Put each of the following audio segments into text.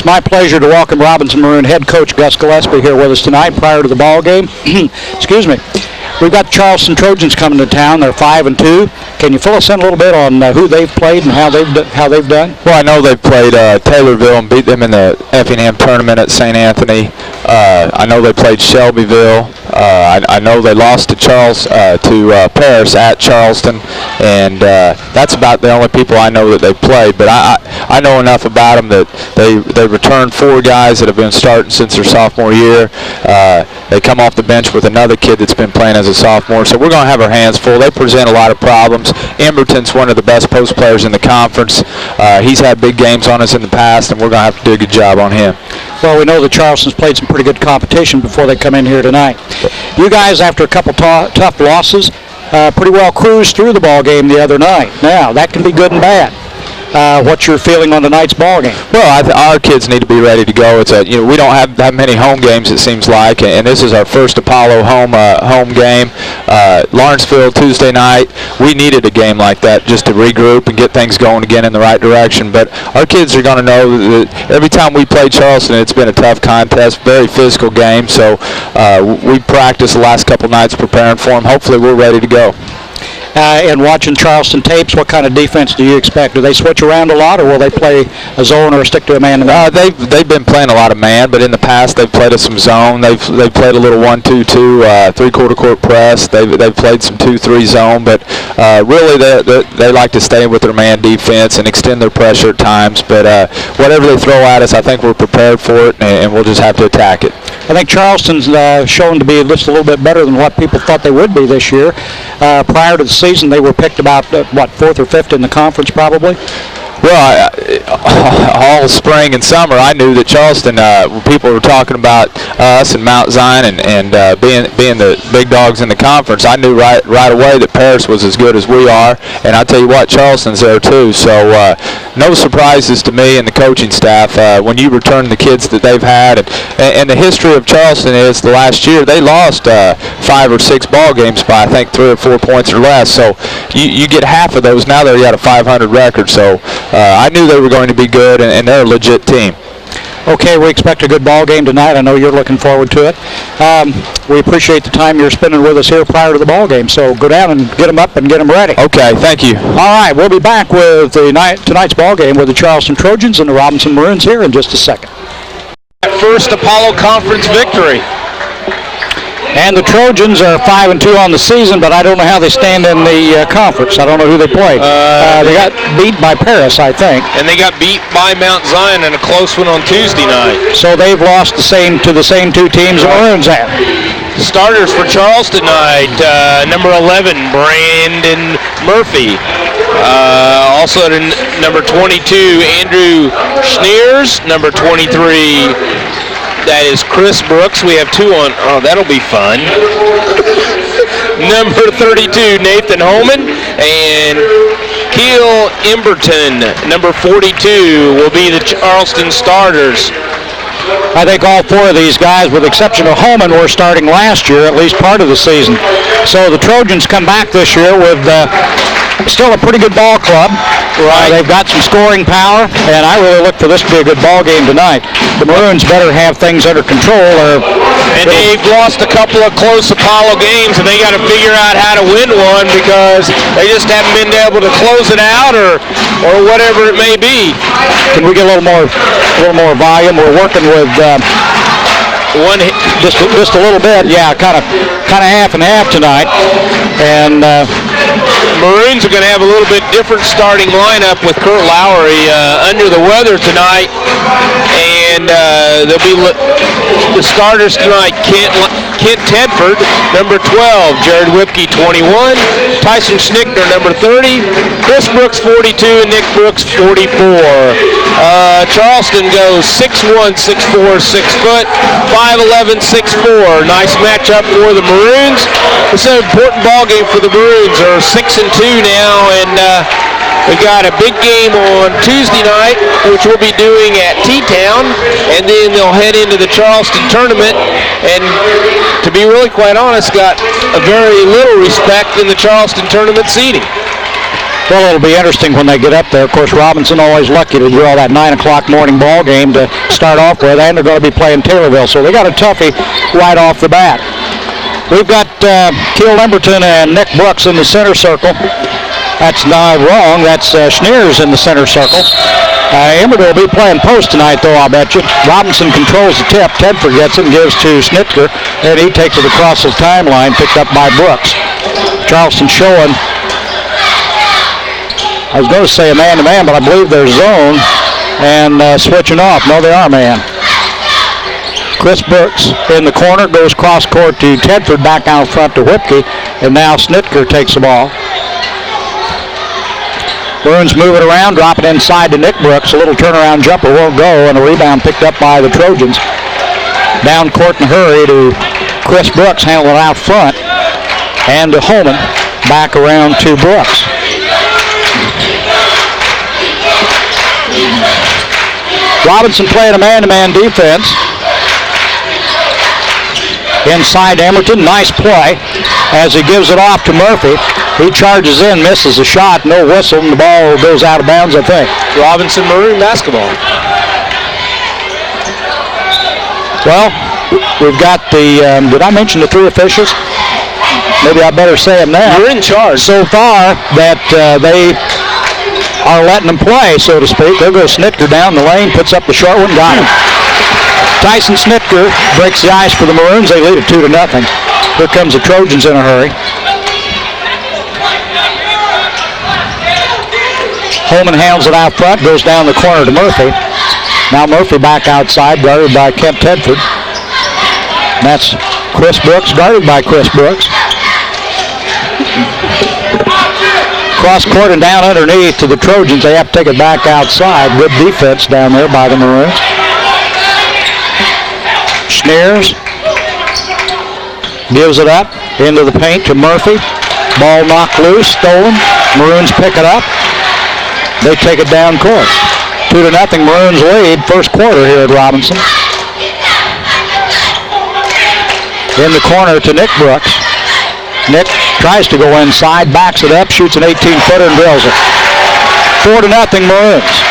It's my pleasure to welcome Robinson Maroon head coach Gus Gillespie here with us tonight prior to the ball game. Excuse me. We've got the Charleston Trojans coming to town. They're 5-2. Can you fill us in a little bit on who they've played and how they've done? Well, I know they've played Taylorville and beat them in the Effingham tournament at St. Anthony. I know they played Shelbyville. I know they lost to Paris at Charleston, and that's about the only people I know that they've played. But I know enough about them that they returned 4 guys that have been starting since their sophomore year. They come off the bench with another kid that's been playing as a sophomore, so we're going to have our hands full. They present a lot of problems. Emberton's one of the best post players in the conference. He's had big games on us in the past, and we're going to have to do a good job on him. Well, we know that Charleston's played some pretty good competition before they come in here tonight. You guys, after a couple tough losses, pretty well cruised through the ball game the other night. Now, that can be good and bad. What's your feeling on tonight's ball game? Well, our kids need to be ready to go. It's we don't have that many home games, it seems like, and this is our first Apollo home game. Lawrenceville Tuesday night. We needed a game like that just to regroup and get things going again in the right direction. But our kids are going to know that every time we play Charleston, it's been a tough contest, very physical game. So we practiced the last couple nights preparing for them. Hopefully, we're ready to go. And watching Charleston tapes, what kind of defense do you expect? Do they switch around a lot, or will they play a zone or stick to a man? They've been playing a lot of man, but in the past they've played us some zone. They've played a little 1-2-2, three-quarter court press. They've played some 2-3 zone, but really they like to stay with their man defense and extend their pressure at times. But whatever they throw at us, I think we're prepared for it, and we'll just have to attack it. I think Charleston's shown to be just a little bit better than what people thought they would be this year. Prior to the season, they were picked about, 4th or 5th in the conference probably? Well, all spring and summer, I knew that Charleston, people were talking about us and Mount Zion and being the big dogs in the conference. I knew right away that Paris was as good as we are, and I'll tell you what, Charleston's there too. So no surprises to me and the coaching staff when you return the kids that they've had. And the history of Charleston is the last year they lost 5 or 6 ball games by I think 3 or 4 points or less. So you get half of those. Now they're at a 500 record. So I knew they were going to be good, and they're a legit team. Okay, we expect a good ball game tonight. I know you're looking forward to it. We appreciate the time you're spending with us here prior to the ball game. So go down and get them up and get them ready. Okay, thank you. All right, we'll be back with tonight's ball game with the Charleston Trojans and the Robinson Maroons here in just a second. First Apollo Conference victory. And the Trojans are 5-2 on the season, but I don't know how they stand in the conference. I don't know who they played. They got beat by Paris, I think. And they got beat by Mount Zion in a close one on Tuesday night. So they've lost to the same 2 teams the Maroons have. Starters for Charleston tonight, number 11, Brandon Murphy. Also at number 22, Andrew Schneers. Number 23, that is Chris Brooks. We have 2 on. Oh, that'll be fun. Number 32, Nathan Holman. And Keel Emberton, number 42, will be the Charleston starters. I think all 4 of these guys, with the exception of Holman, were starting last year, at least part of the season. So the Trojans come back this year with still a pretty good ball club. Right. They've got some scoring power, and I really look for this to be a good ball game tonight. The Maroons better have things under control. And they've lost a couple of close Apollo games, and they got to figure out how to win one because they just haven't been able to close it out or whatever it may be. Can we get a little more volume? We're working with just a little bit. Yeah, kind of half and half tonight. And Maroons are going to have a little bit different starting lineup with Kurt Lowry under the weather tonight. And they'll be the starters tonight, Kent Tedford, number 12, Jared Whipke, 21, Tyson Schnickner, number 30, Chris Brooks, 42, and Nick Brooks, 44. Charleston goes 6'1", 6'4", 6 foot, 5'11", 6'4". Nice matchup for the Maroons. It's an important ball game for the Maroons. They're 6-2 now, and we got a big game on Tuesday night, which we'll be doing at T-Town, and then they'll head into the Charleston tournament. And to be really quite honest, got a very little respect in the Charleston tournament seating. Well, it'll be interesting when they get up there. Of course, Robinson always lucky to draw that 9 o'clock morning ball game to start off with, and they're going to be playing Taylorville. So they got a toughie right off the bat. We've got Keel Limberton and Nick Brooks in the center circle. That's not wrong. That's Schneers in the center circle. Emmerdale will be playing post tonight, though, I'll bet you. Robinson controls the tip. Tedford gets it and gives to Snitker, and he takes it across the timeline, picked up by Brooks. Charleston showing, I was going to say a man-to-man, but I believe they're zone and switching off. No, they are man. Chris Brooks in the corner, goes cross court to Tedford, back out front to Whipke, and now Snitker takes the ball. Maroons move it around, drop it inside to Nick Brooks. A little turnaround jumper won't go, and a rebound picked up by the Trojans. Down court in a hurry to Chris Brooks, handling it out front, and to Holman, back around to Brooks. Robinson playing a man-to-man defense. Inside Emerton, nice play as he gives it off to Murphy. He charges in, misses a shot, no whistle, and the ball goes out of bounds, I think. Robinson Maroon basketball. Well, we've got the, did I mention the 3 officials? Maybe I better say them now. You're in charge. So far that they are letting them play, so to speak. There goes Snitker down the lane, puts up the short one, got him. Tyson Snitker breaks the ice for the Maroons. They lead it 2-0. Here comes the Trojans in a hurry. Holman handles it out front, goes down the corner to Murphy. Now Murphy back outside, guarded by Kemp Tedford. And that's Chris Brooks, guarded by Chris Brooks. Cross court and down underneath to the Trojans. They have to take it back outside. Good defense down there by the Maroons. Schneers gives it up into the paint to Murphy. Ball knocked loose, stolen. Maroons pick it up. They take it down court. 2-0 Maroons lead first quarter here at Robinson. In the corner to Nick Brooks. Nick tries to go inside, backs it up, shoots an 18-footer and drills it. 4-0 Maroons.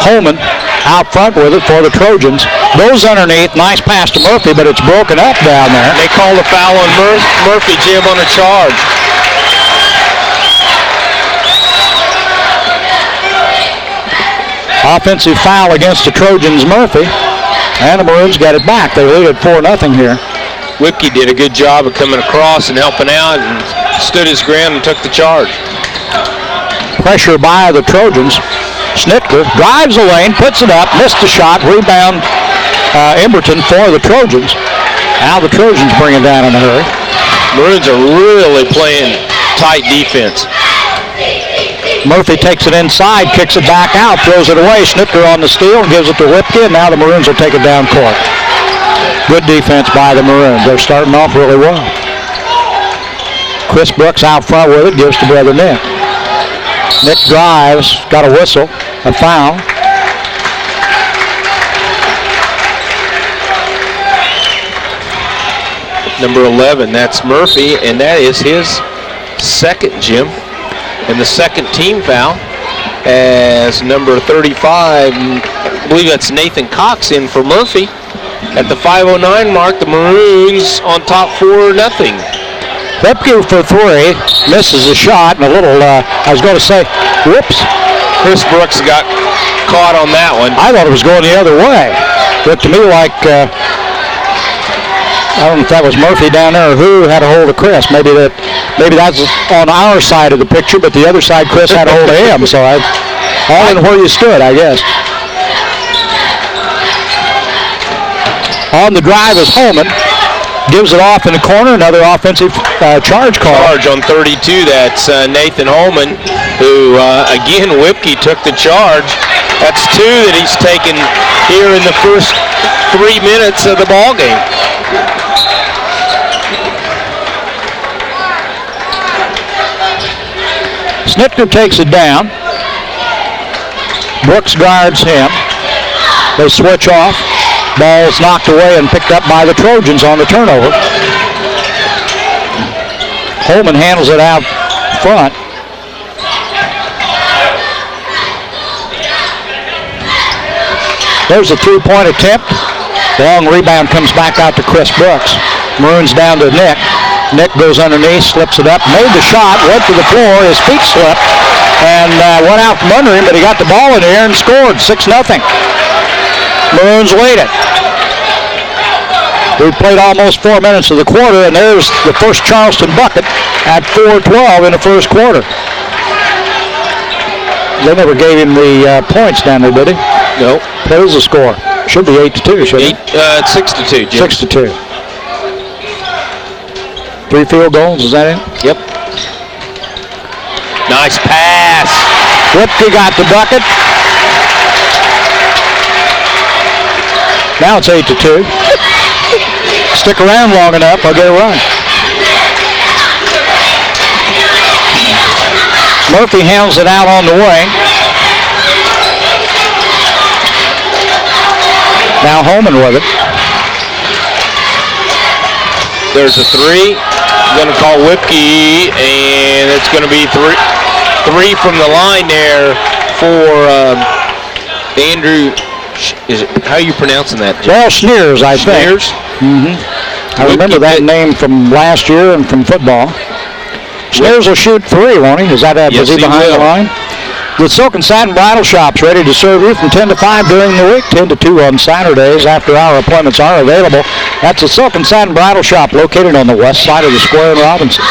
Holman out front with it for the Trojans. Goes underneath, nice pass to Murphy, but it's broken up down there. They call the foul on Murphy, Jim, on a charge. Offensive foul against the Trojans, Murphy. And the Maroons got it back. They lead at 4-0 here. Whipke did a good job of coming across and helping out and stood his ground and took the charge. Pressure by the Trojans. Snitker drives the lane, puts it up, missed the shot, rebound Emberton for the Trojans. Now the Trojans bring it down in a hurry. Maroons are really playing tight defense. Murphy takes it inside, kicks it back out, throws it away. Snitker on the steal, gives it to Whipke, and now the Maroons will take it down court. Good defense by the Maroons. They're starting off really well. Chris Brooks out front with it, gives to brother Nick. Nick drives, got a whistle, a foul. Number 11, that's Murphy, and that is his second, Jim. And the second team foul as number 35, I believe that's Nathan Cox in for Murphy. At the 5:09 mark, the Maroons on top 4-0. Whipke for 3, misses a shot, and a little, I was going to say, whoops. Chris Brooks got caught on that one. I thought it was going the other way. Looked to me like, I don't know if that was Murphy down there or who had a hold of Chris. Maybe that's on our side of the picture, but the other side, Chris had a hold of him. So all in where you stood, I guess. On the drive is Holman. Gives it off in the corner. Another offensive charge call. Charge on 32. That's Nathan Holman, who, again, Whipke took the charge. That's 2 that he's taken here in the first 3 minutes of the ball game. Snitker takes it down. Brooks guards him. They switch off. Ball's knocked away and picked up by the Trojans on the turnover. Holman handles it out front. There's a three-point attempt. Long rebound comes back out to Chris Brooks. Maroons down to Nick. Nick goes underneath, slips it up, made the shot, went to the floor, his feet slipped, and went out from under him, but he got the ball in the air and scored 6-0. Maroons lead it. We've played almost 4 minutes of the quarter, and there's the first Charleston bucket at 4:12 in the first quarter. They never gave him the points down there, did he? No. What is the score? Should be 8-2, shouldn't it? 6-2, Jim. 6-2. 3 field goals, is that it? Yep. Nice pass. Whipke got the bucket. Now it's 8-2. Stick around long enough, I'll get a run. Murphy handles it out on the wing. Now Holman with it. There's a three. Going to call Whipke, and it's going to be three from the line there for Andrew. How are you pronouncing that, Jim? Well, Schneers, I think. Schneers? Mm-hmm. I remember that name from last year and from football. Schneers will shoot three, won't he? Is that yes, was he behind the line? The Silk and Satin Bridal Shop's ready to serve you from 10 to 5 during the week, 10 to 2 on Saturdays. After-hour appointments are available. That's the Silk and Satin Bridal Shop located on the west side of the square in Robinson.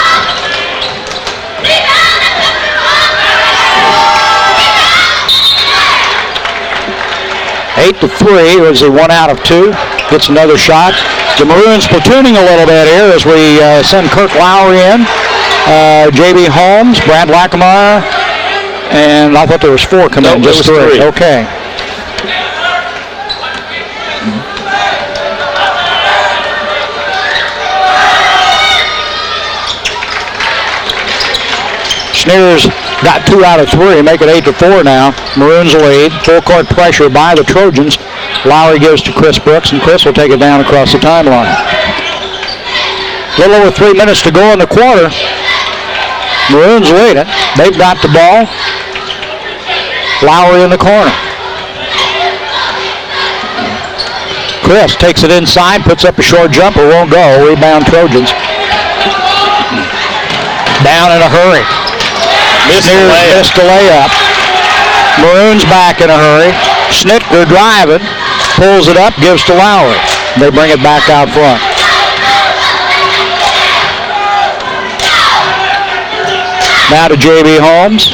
Eight to 3 was he 1 out of 2. Gets another shot. The Maroons platooning a little bit here as we send Kirk Lowry in. J.B. Holmes, Brad Lackamore, and I thought there was 4 coming in. Just 3. Okay. Schneers got 2 out of 3, make it 8 to 4 now. Maroons lead. Full court pressure by the Trojans. Lowry gives to Chris Brooks, and Chris will take it down across the timeline. A little over 3 minutes to go in the quarter. Maroons lead it. They've got the ball. Lowry in the corner. Chris takes it inside, puts up a short jumper, won't go. Rebound Trojans. Down in a hurry. Missed the layup. Maroons back in a hurry. Schnittger driving, pulls it up, gives to Lowry. They bring it back out front. Now to J.B. Holmes.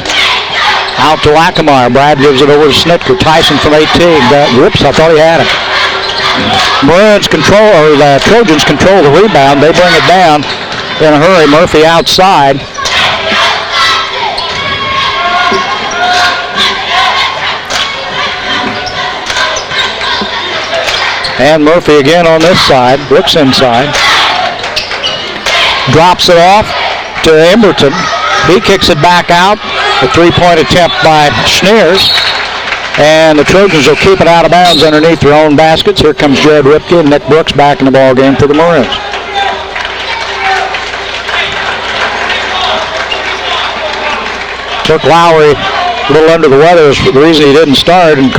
Out to Lackamore. Brad gives it over to Schnittger. Tyson from 18. Whoops, I thought he had it. Maroons control, or the Trojans control the rebound. They bring it down in a hurry. Murphy outside. And Murphy again on this side. Brooks inside. Drops it off to Emberton. He kicks it back out. A 3-point attempt by Schneers. And the Trojans will keep it out of bounds underneath their own baskets. Here comes Jared Ripke and Nick Brooks back in the ball game for the Maroons. Kirk Lowry a little under the weather is the reason he didn't start, and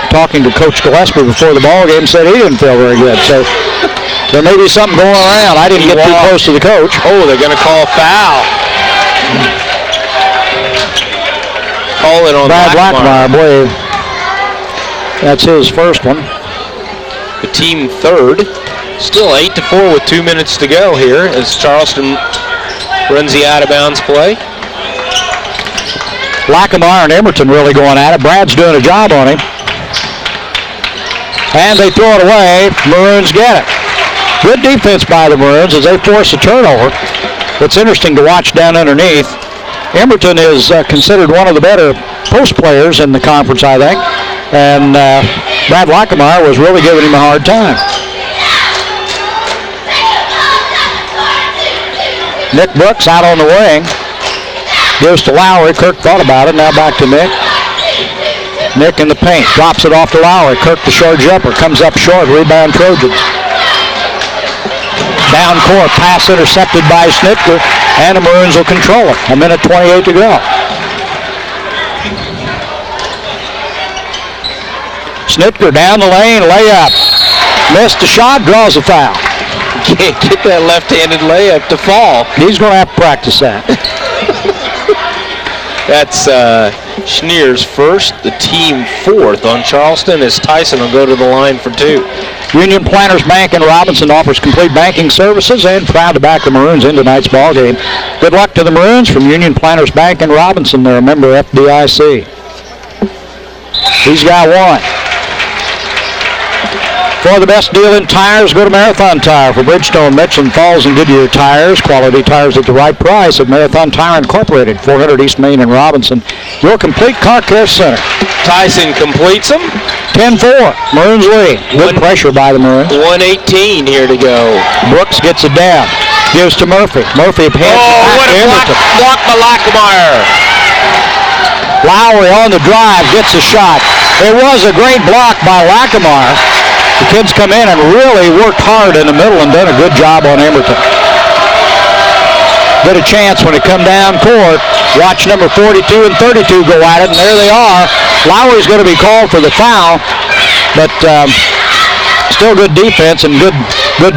talking to Coach Gillespie before the ball game said he didn't feel very good. So there may be something going around. I didn't get too close to the coach. Oh, they're going to call a foul. Call it on Brad Lackamore, I believe. That's his first one. The team third. Still 8 to 4 with 2 minutes to go here as Charleston runs the out-of-bounds play. Lackamore and Emerton really going at it. Brad's doing a job on him. And they throw it away. Maroons get it. Good defense by the Maroons as they force a turnover. It's interesting to watch down underneath. Emerton is considered one of the better post players in the conference, I think. And Brad Lackamore was really giving him a hard time. Nick Brooks out on the wing. Gives to Lowry. Kirk thought about it. Now back to Nick. Nick in the paint. Drops it off to Lowry. Kirk the short jumper. Comes up short. Rebound Trojans. Down court. Pass intercepted by Schnittger. and the Maroons will control it. 1:28 to go. Snitker down the lane, layup. Missed the shot, draws a foul. Can't get that left-handed layup to fall. He's going to have to practice that. That's Schneer's first, the team fourth on Charleston, as Tyson will go to the line for two. Union Planters Bank in Robinson offers complete banking services and proud to back the Maroons in tonight's ball game. Good luck to the Maroons from Union Planters Bank in Robinson. They're a member FDIC. He's got one. For the best deal in tires, go to Marathon Tire. For Bridgestone, Michelin, Falls, and Goodyear tires, quality tires at the right price at Marathon Tire Incorporated, 400 East Main in Robinson. Your complete car care center. Tyson completes them. 10-4. Maroons lead. Good pressure by the Maroons. 1:18 here to go. Brooks gets it down. Gives to Murphy. Murphy hands it back what to a Emerson. block by Lackemeyer. Lowry on the drive gets a shot. It was a great block by Lackemeyer. The kids come in and really worked hard in the middle and done a good job on Emerson. Get a chance when it come down court. Watch number 42 and 32 go at it, and there they are. Lowry's going to be called for the foul, but still good defense and good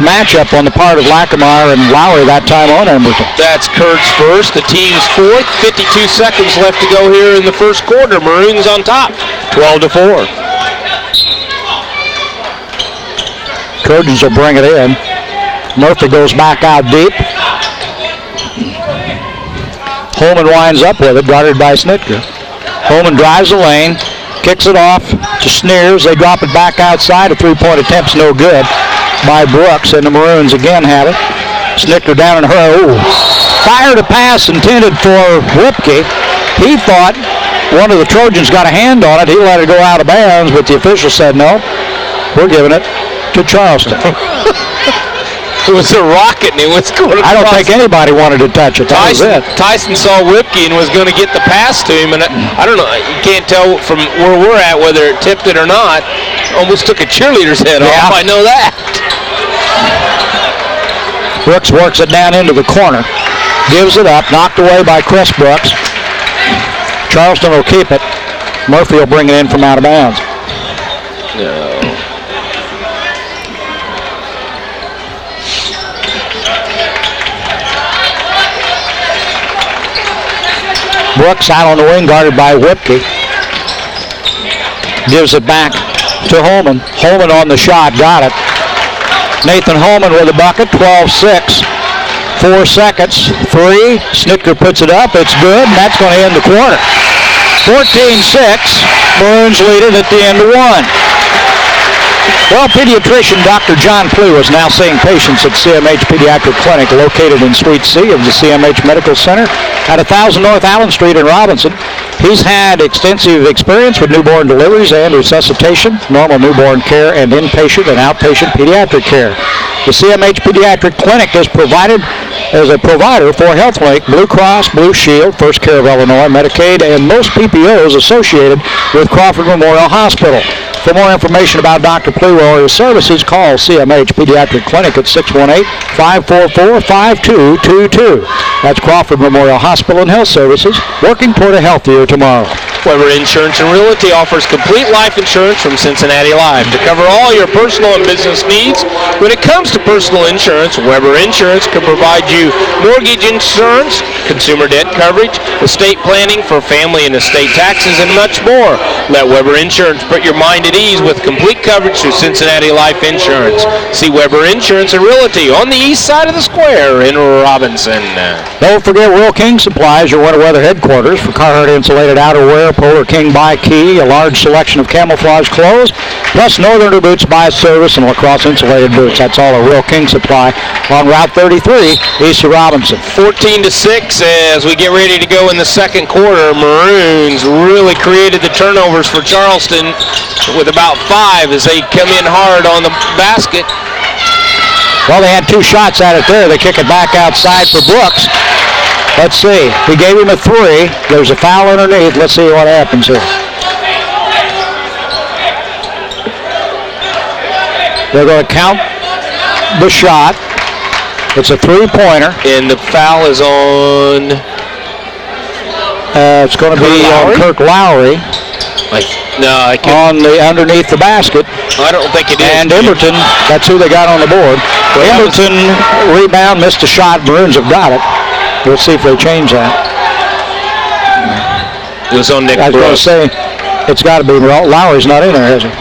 matchup on the part of Lackemeyer and Lowry that time on Emerson. That's Kurt's first, the team's fourth. 52 seconds left to go here in the first quarter. Maroons on top, 12-4. Trojans will bring it in. Murphy goes back out deep. Holman winds up with it, guarded by Snitker. Holman drives the lane, kicks it off to Schneers. They drop it back outside. A three-point attempt's no good by Brooks, and the Maroons again have it. Snitker down in her. Ooh. Fired a pass intended for Whipke. He thought one of the Trojans got a hand on it. He let it go out of bounds, but the official said no. We're giving it to Charleston. It was a rocket, and it was going to I don't think anybody wanted to touch it. That was it. Tyson saw Whipke and was going to get the pass to him, and I don't know. You can't tell from where we're at whether it tipped it or not. Almost took a cheerleader's head off. I know that. Brooks works it down into the corner. Gives it up. Knocked away by Chris Brooks. Charleston will keep it. Murphy will bring it in from out of bounds. No. Brooks out on the wing, guarded by Whipke. Gives it back to Holman. Holman on the shot, got it. Nathan Holman with a bucket, 12-6. 4 seconds, 3. Snitker puts it up, it's good, and that's going to end the quarter. 14-6, Maroons lead it at the end of 1. Well, pediatrician Dr. John Plea was now seeing patients at CMH Pediatric Clinic located in Suite C of the CMH Medical Center at 1000 North Allen Street in Robinson. He's had extensive experience with newborn deliveries and resuscitation, normal newborn care, and inpatient and outpatient pediatric care. The CMH Pediatric Clinic is provided as a provider for HealthLink, Blue Cross, Blue Shield, First Care of Illinois, Medicaid, and most PPOs associated with Crawford Memorial Hospital. For more information about Dr. Plea or his services, call CMH Pediatric Clinic at 618-544-5222. That's Crawford Memorial Hospital and Health Services, working toward a healthier tomorrow. Weber Insurance and Realty offers complete life insurance from Cincinnati Life to cover all your personal and business needs. When it comes to personal insurance, Weber Insurance can provide you mortgage insurance, consumer debt coverage, estate planning for family and estate taxes, and much more. Let Weber Insurance put your mind at ease with complete coverage through Cincinnati Life Insurance. See Weber Insurance and Realty on the east side of the square in Robinson. Don't forget Will King Supplies, your winter weather headquarters for Carhartt insulated outerwear, Polar King by Key, a large selection of camouflage clothes, plus Northerner boots by service and lacrosse insulated boots. That's all a Real King Supply on Route 33, east of Robinson. 14-6 as we get ready to go in the second quarter. Maroons really created the turnovers for Charleston with about 5 as they come in hard on the basket. Well, they had 2 shots at it there. They kick it back outside for Brooks. Let's see. He gave him a 3. There's a foul underneath. Let's see what happens here. They're going to count the shot. It's a three-pointer. And the foul is on... it's going to be on Kirk Lowry. On the underneath the basket. I don't think it is. And Emberton, that's who they got on the board. Emberton rebound, missed a shot. Maroons have got it. We'll see if they change that. It was on Nick Brooks. I was going to say, it's got to be. Lowry's not in there, has he?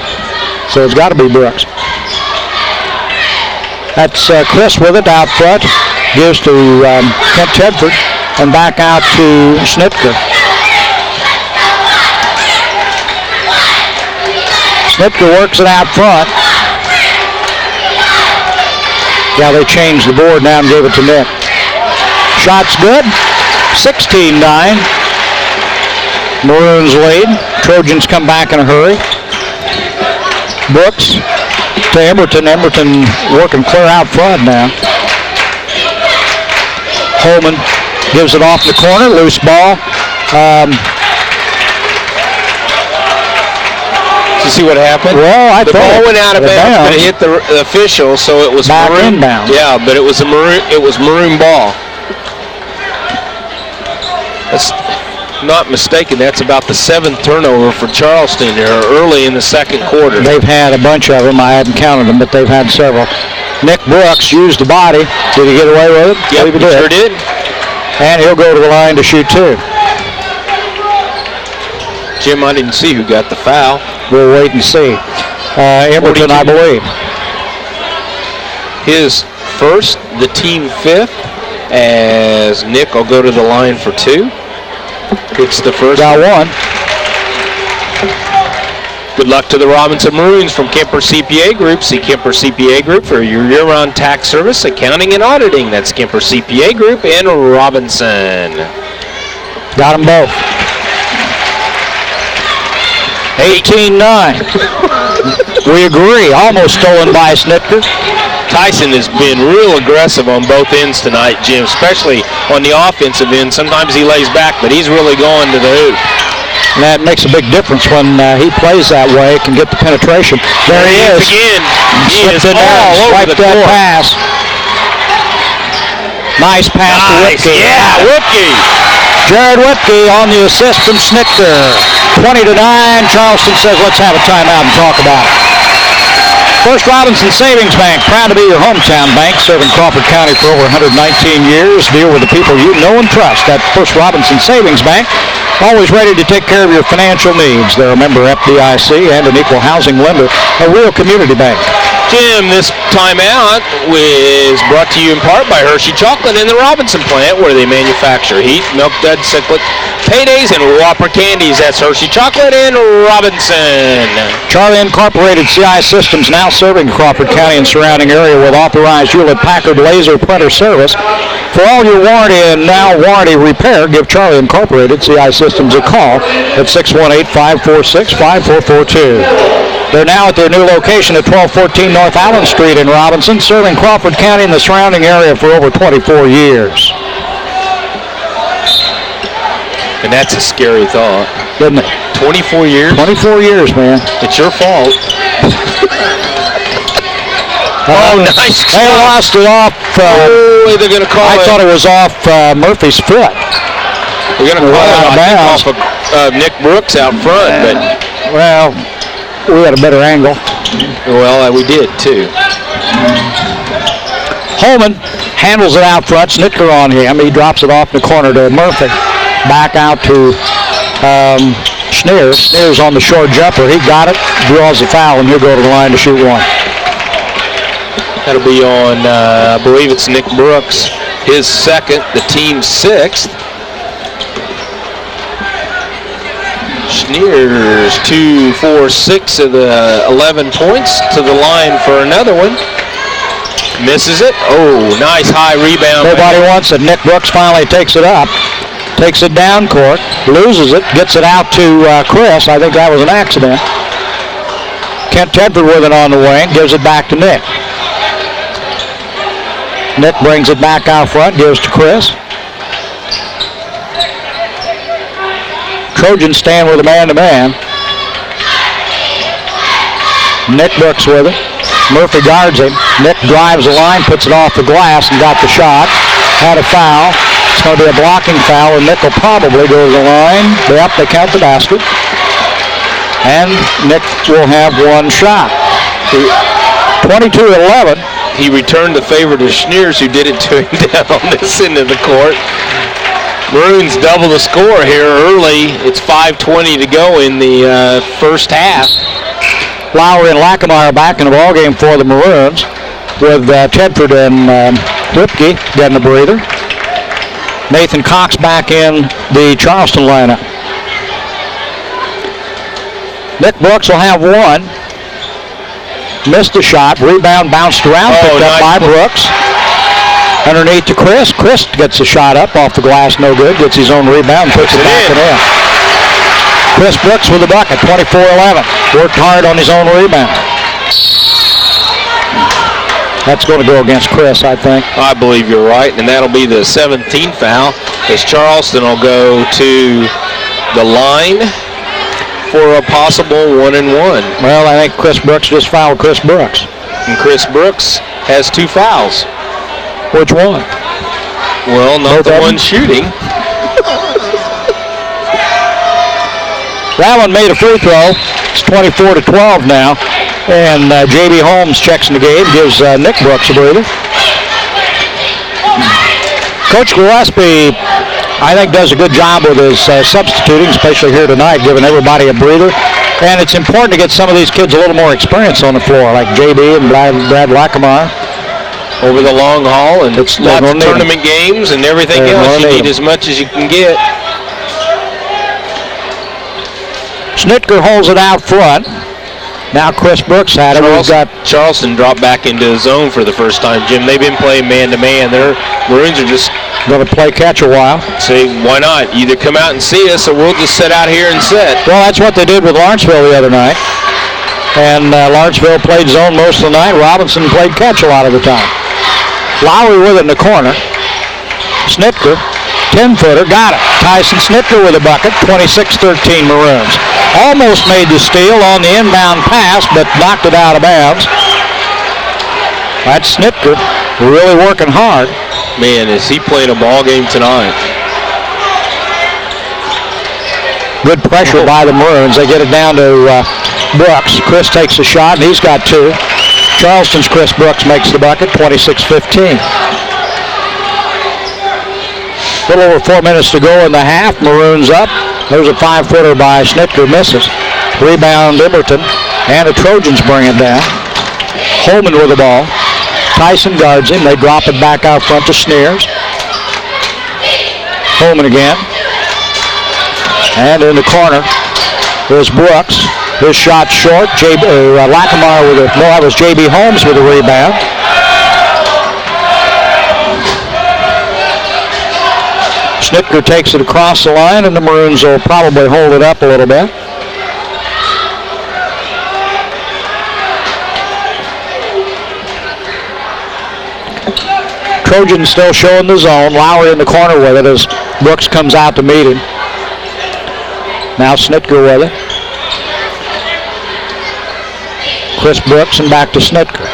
So it's got to be Brooks. That's Chris with it out front. Gives to Kent Tedford. And back out to Snitker. Snitker works it out front. Yeah, they changed the board now and gave it to Nick. Shot's good. 16-9. Maroons lead. Trojans come back in a hurry. Brooks to Emberton. Emberton working clear out front now. Holman gives it off the corner. Loose ball. Did you see what happened? Well, the ball went out of bounds, but it hit the official, so it was back maroon. Inbound. Yeah, but it was a maroon. It was maroon ball. That's not mistaken. That's about the 7th turnover for Charleston here early in the second quarter. They've had a bunch of them. I hadn't counted them, but they've had several. Nick Brooks used the body. Did he get away with it? Yep, he sure did. And he'll go to the line to shoot two. Jim, I didn't see who got the foul. We'll wait and see. Emberton, I believe. His first, the team 5th, as Nick will go to the line for two. It's the first. Got one. Good luck to the Robinson Maroons from Kemper CPA Group. See Kemper CPA Group for your year-round tax service, accounting, and auditing. That's Kemper CPA Group in Robinson. Got them both. 18-9. We agree. Almost stolen by Snitker. Tyson has been real aggressive on both ends tonight, Jim, especially on the offensive end. Sometimes he lays back, but he's really going to the hoop. And that makes a big difference when he plays that way, can get the penetration. There he is. Again. He is all over the court. Pass. Nice pass to Whipke. Yeah, Whipke. Jared Whipke on the assist from Snitker. 20-9. Charleston says, let's have a timeout and talk about it. First Robinson Savings Bank, proud to be your hometown bank, serving Crawford County for over 119 years. Deal with the people you know and trust. That First Robinson Savings Bank, always ready to take care of your financial needs. They're a member FDIC and an equal housing lender, a real community bank. Jim, this timeout is brought to you in part by Hershey Chocolate in the Robinson plant, where they manufacture Heath, Milk Dud, Cyclic, Paydays, and Whopper candies. That's Hershey Chocolate in Robinson. Charlie Incorporated CI Systems, now serving Crawford County and surrounding area with authorized Hewlett-Packard laser printer service. For all your warranty and now warranty repair, give Charlie Incorporated CI Systems a call at 618-546-5442. They're now at their new location at 1214 North Allen Street in Robinson, serving Crawford County and the surrounding area for over 24 years. And that's a scary thought. Isn't it? 24 years? 24 years, man. It's your fault. Nice. They lost it off. They're going to call it. I thought it was off Murphy's foot. They're going to call it off of Nick Brooks out front. But well, we had a better angle. Well, we did, too. Holman handles it out front. Snitker on him. He drops it off in the corner to Murphy. Back out to Schneers. Schneers on the short jumper. He got it. Draws the foul, and he'll go to the line to shoot one. That'll be on, I believe it's Nick Brooks. His second, the team's 6th. Schneers, 2, 4, 6 of the 11 points to the line for another one. Misses it. Oh, nice high rebound. Nobody wants it. Nick Brooks finally takes it up. Takes it down court. Loses it. Gets it out to Chris. I think that was an accident. Kent Tedford with it on the wing. Gives it back to Nick. Nick brings it back out front. Gives to Chris. Trojans stand with a man-to-man. Nick Brooks with it. Murphy guards him. Nick drives the line, puts it off the glass, and got the shot. Had a foul. It's going to be a blocking foul, and Nick will probably go to the line. Yep, they count the basket. And Nick will have one shot. 22-11. He returned the favor to Schneers, who did it to him down on this end of the court. Maroons double the score here early. It's 5:20 to go in the first half. Lowry and Lackameyer back in the ballgame for the Maroons, with Tedford and Whipke getting a breather. Nathan Cox back in the Charleston lineup. Nick Brooks will have one. Missed the shot. Rebound bounced around. Picked up by Brooks. Underneath to Chris. Chris gets the shot up off the glass. No good. Gets his own rebound. Puts it back in. Chris Brooks with the bucket. 24-11. Worked hard on his own rebound. That's going to go against Chris, I think. I believe you're right, and that'll be the 17th foul, as Charleston will go to the line for a possible 1-and-1. Well, I think Chris Brooks just fouled Chris Brooks. And Chris Brooks has 2 fouls. Which one? Well, not the one shooting. That one made a free throw. It's 24-12 now. And J.B. Holmes checks in the game, gives Nick Brooks a breather. Coach Gillespie, I think, does a good job with his substituting, especially here tonight, giving everybody a breather. And it's important to get some of these kids a little more experience on the floor, like J.B. and Brad Lackameyer. Over the long haul, and lots of tournament games and everything else. You need as much as you can get. Schnitker holds it out front. Now Chris Brooks had it. We've got Charleston dropped back into the zone for the first time, Jim. They've been playing man-to-man. Their Maroons are just going to play catch a while. Say, why not? Either come out and see us, or we'll just sit out here and sit. Well, that's what they did with Lawrenceville the other night. And Lawrenceville played zone most of the night. Robinson played catch a lot of the time. Lowry with it in the corner. Schnitker, 10-footer, got it. Tyson Schnitker with a bucket, 26-13 Maroons. Almost made the steal on the inbound pass, but knocked it out of bounds. That's Schnitker really working hard. Man, is he playing a ball game tonight. Good pressure by the Maroons. They get it down to Brooks. Chris takes a shot, and he's got 2. Charleston's Chris Brooks makes the bucket, 26-15. A little over 4 minutes to go in the half. Maroons up. There's a 5-footer by Schnitker, misses. Rebound Iberton, and the Trojans bring it down. Holman with the ball. Tyson guards him. They drop it back out front to Schneers. Holman again. And in the corner is Brooks. His shot short. Lackameyer with it. No, that was J.B. Holmes with a rebound. Schnitker takes it across the line, and the Maroons will probably hold it up a little bit. Trojans still showing the zone. Lowry in the corner with it as Brooks comes out to meet him. Now Schnitker with it. Chris Brooks and back to Schnitker.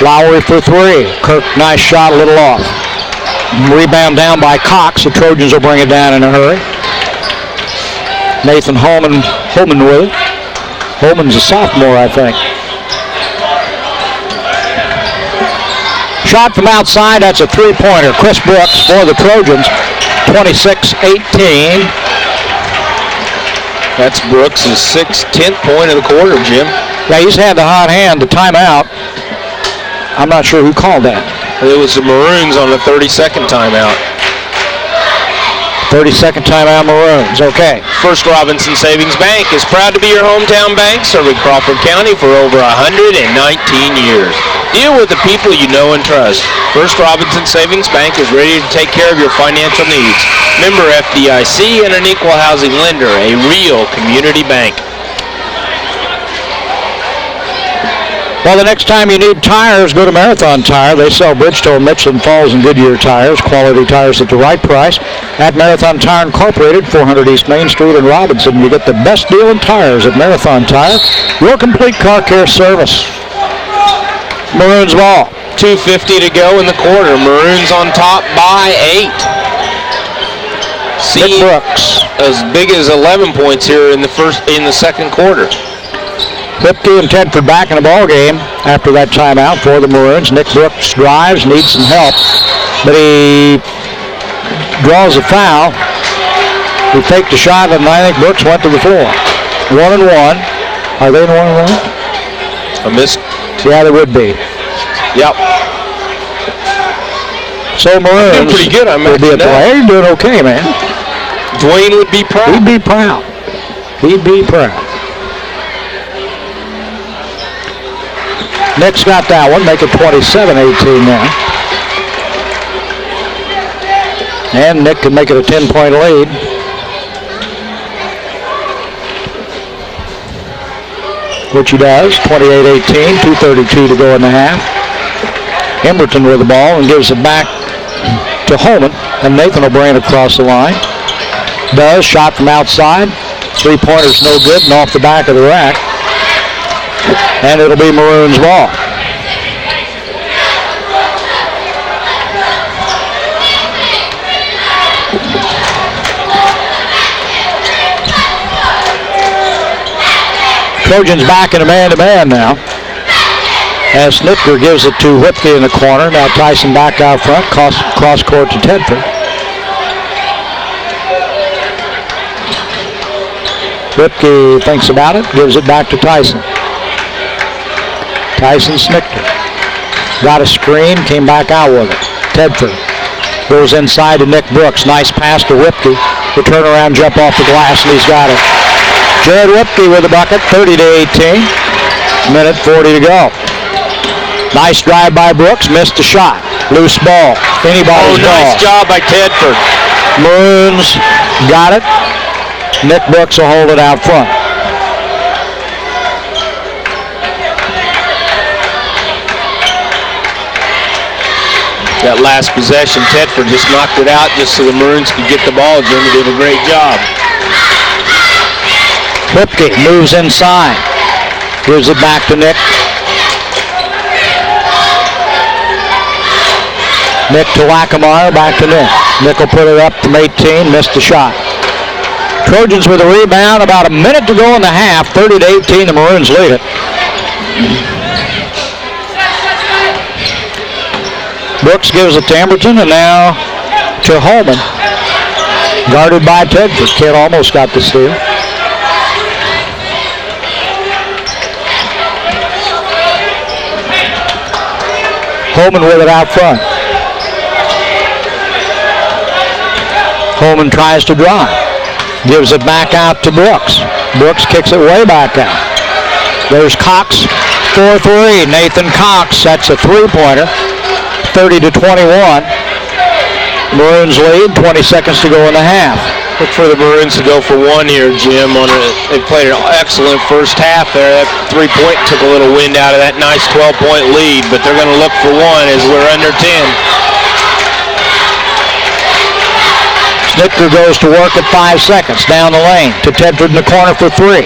Lowry for 3. Kirk, nice shot, a little off. Rebound down by Cox. The Trojans will bring it down in a hurry. Nathan Holman with it. Holman's a sophomore, I think. Shot from outside, that's a 3-pointer. Chris Brooks for the Trojans, 26-18. That's Brooks' 10th point of the quarter, Jim. Yeah, he's had the hot hand, the timeout. I'm not sure who called that. It was the Maroons on the 32nd timeout. 32nd timeout Maroons, okay. First Robinson Savings Bank is proud to be your hometown bank, serving Crawford County for over 119 years. Deal with the people you know and trust. First Robinson Savings Bank is ready to take care of your financial needs. Member FDIC and an equal housing lender, a real community bank. Well, the next time you need tires, go to Marathon Tire. They sell Bridgestone, Michelin, Falls, and Goodyear tires. Quality tires at the right price. At Marathon Tire Incorporated, 400 East Main Street in Robinson. You get the best deal in tires at Marathon Tire. Your complete car care service. Maroons ball. 2:50 to go in the quarter. Maroons on top by 8. Nick Brooks. As big as 11 points here in the second quarter. Lipke and Tedford back in the ball game after that timeout for the Maroons. Nick Brooks drives, needs some help, but he draws a foul. He faked a shot, and I think Brooks went to the floor. 1-1. Are they in 1-1? A miss. Yeah, they would be. Yep. So Maroons doing pretty good on would be a player. You're doing okay, man. Dwayne would be proud. He'd be proud. He'd be proud. Nick's got that one. Make it 27-18 now. And Nick can make it a 10-point lead. Which he does. 28-18. 2:32 to go in the half. Emberton with the ball and gives it back to Holman. And Nathan will bring it across the line. Does. Shot from outside. Three-pointer's no good and off the back of the rack. And it'll be Maroons ball. Trojans back in a man-to-man now. As Snitker gives it to Whipke in the corner. Now Tyson back out front. Cross court to Tedford. Whipke thinks about it. Gives it back to Tyson. Tyson Snicker got a screen, came back out with it. Tedford goes inside to Nick Brooks. Nice pass to Whipke. The turnaround jump off the glass, and he's got it. Jared Whipke with the bucket, 30-18. Minute 40 to go. Nice drive by Brooks, missed the shot. Loose ball. Anybody's ball. Nice job by Tedford. Maroons got it. Nick Brooks will hold it out front. That last possession, Tedford just knocked it out just so the Maroons could get the ball. Jimmy did a great job. Whipke moves inside. Gives it back to Nick. Nick to Wackemeyer, back to Nick. Nick will put it up from 18, missed the shot. Trojans with a rebound, about a minute to go in the half. 30-18, the Maroons lead it. Brooks gives it to Emberton, and now to Holman. Guarded by Tedford. Kid almost got the steal. Holman with it out front. Holman tries to drive. Gives it back out to Brooks. Brooks kicks it way back out. There's Cox for 3. Nathan Cox, that's a three-pointer. 30-21. Maroons lead, 20 seconds to go in the half. Look for the Maroons to go for one here, Jim. They played an excellent first half there. That three-point took a little wind out of that nice 12-point lead, but they're going to look for one as we're under 10. Snicker goes to work at 5 seconds. Down the lane to Tedford in the corner for 3.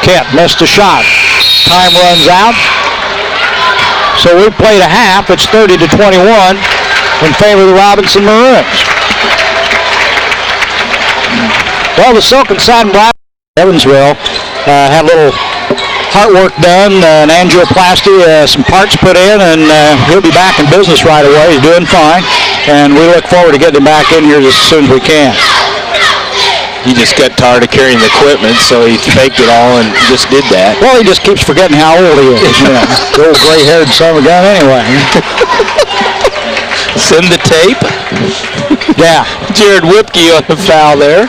Kent missed a shot. Time runs out. So we played a half. It's 30-21 in favor of the Robinson Maroons. Well, the Silk and Satin Black Evansville had a little heart work done, an angioplasty, some parts put in, and he'll be back in business right away. He's doing fine, and we look forward to getting him back in here as soon as we can. He just got tired of carrying the equipment, so he faked it all and just did that. Well, he just keeps forgetting how old he is. The old gray-haired son of a gun anyway. Send the tape. Yeah. Jared Whipke on the foul there.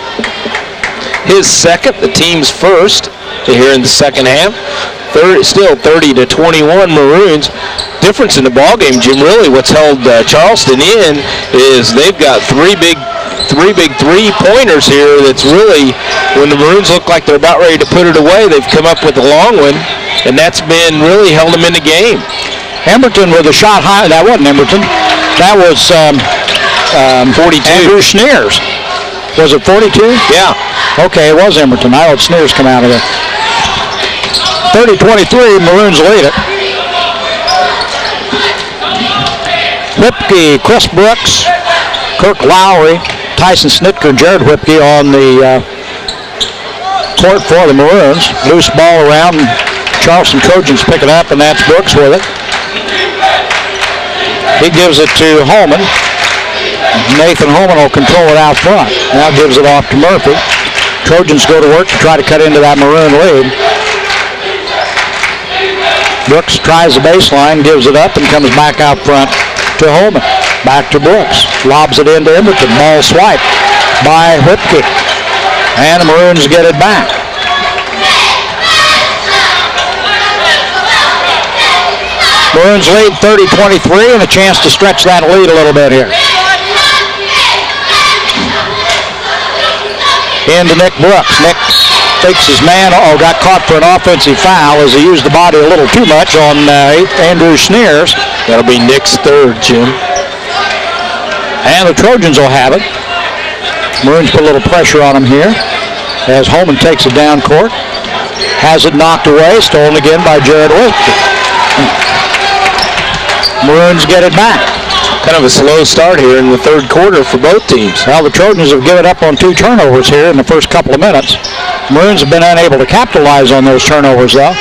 His second, the team's first here in the second half. Still 30-21 Maroons. Difference in the ballgame, Jim, really what's held Charleston in is they've got three big three-pointers here that's really, when the Maroons look like they're about ready to put it away, they've come up with a long one. And that's been really held them in the game. Emberton with a shot high. That wasn't Emberton. That was 42. Andrew Sneers. Was it 42? Yeah. Okay, it was Emberton. I let Sneers come out of there. 30-23, Maroons lead it. Whipke, Chris Brooks, Kirk Lowry, Tyson Snitker, and Jared Whipke on the court for the Maroons. Loose ball around. Charleston Trojans pick it up, and that's Brooks with it. He gives it to Holman. Nathan Holman will control it out front. Now gives it off to Murphy. Trojans go to work to try to cut into that Maroon lead. Brooks tries the baseline, gives it up, and comes back out front to Holman. Back to Brooks. Lobs it into Emberton. Ball swipe by Whipke. And the Maroons get it back. Maroons lead 30-23 and a chance to stretch that lead a little bit here. Into Nick Brooks. Nick takes his man, got caught for an offensive foul as he used the body a little too much on Andrew Sneers. That'll be Nick's third, Jim. And the Trojans will have it. Maroons put a little pressure on him here as Holman takes it down court. Has it knocked away, stolen again by Jared Whipke. Maroons get it back. Kind of a slow start here in the third quarter for both teams. Well, the Trojans have given up on 2 turnovers here in the first couple of minutes. Maroons have been unable to capitalize on those turnovers, though.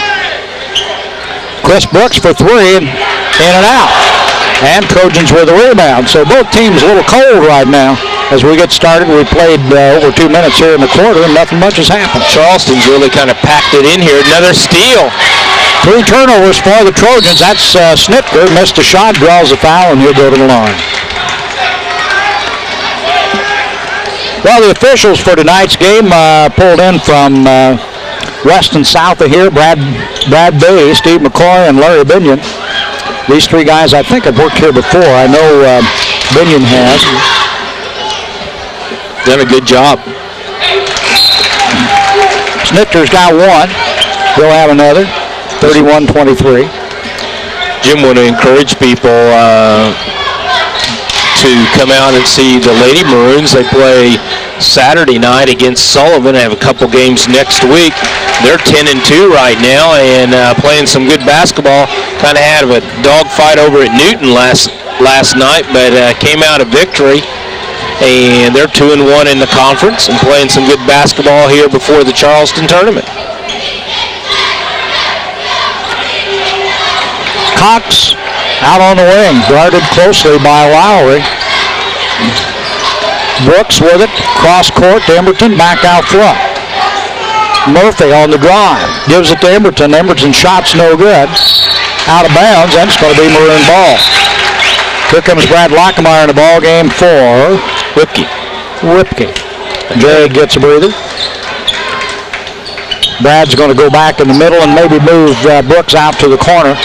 Chris Brooks for 3 and in and out. And Trojans with a rebound. So both teams a little cold right now. As we get started, we played over 2 minutes here in the quarter, and nothing much has happened. Charleston's really kind of packed it in here. Another steal. 3 turnovers for the Trojans. That's Snitker. Missed a shot, draws a foul, and he'll go to the line. Well, the officials for tonight's game pulled in from west and south of here. Brad Bay, Steve McCoy, and Larry Binion. These 3 guys, I think, have worked here before. I know Binion has. Done a good job. Snitker's got 1. He'll have another. 31-23. Jim, want to encourage people to come out and see the Lady Maroons. They play Saturday night against Sullivan. They have a couple games next week. They're 10-2 right now and playing some good basketball. Kind of had a dogfight over at Newton last night, but came out a victory. And they're 2-1 in the conference and playing some good basketball here before the Charleston tournament. Cox out on the wing, guarded closely by Lowry. Brooks with it, cross court to Emberton, back out front. Murphy on the drive, gives it to Emberton. Emberton's shot's no good. Out of bounds, and it's going to be Maroon ball. Here comes Brad Lockemeyer in the ball game for Whipke. Jared gets a breather. Brad's going to go back in the middle and maybe move Brooks out to the corner.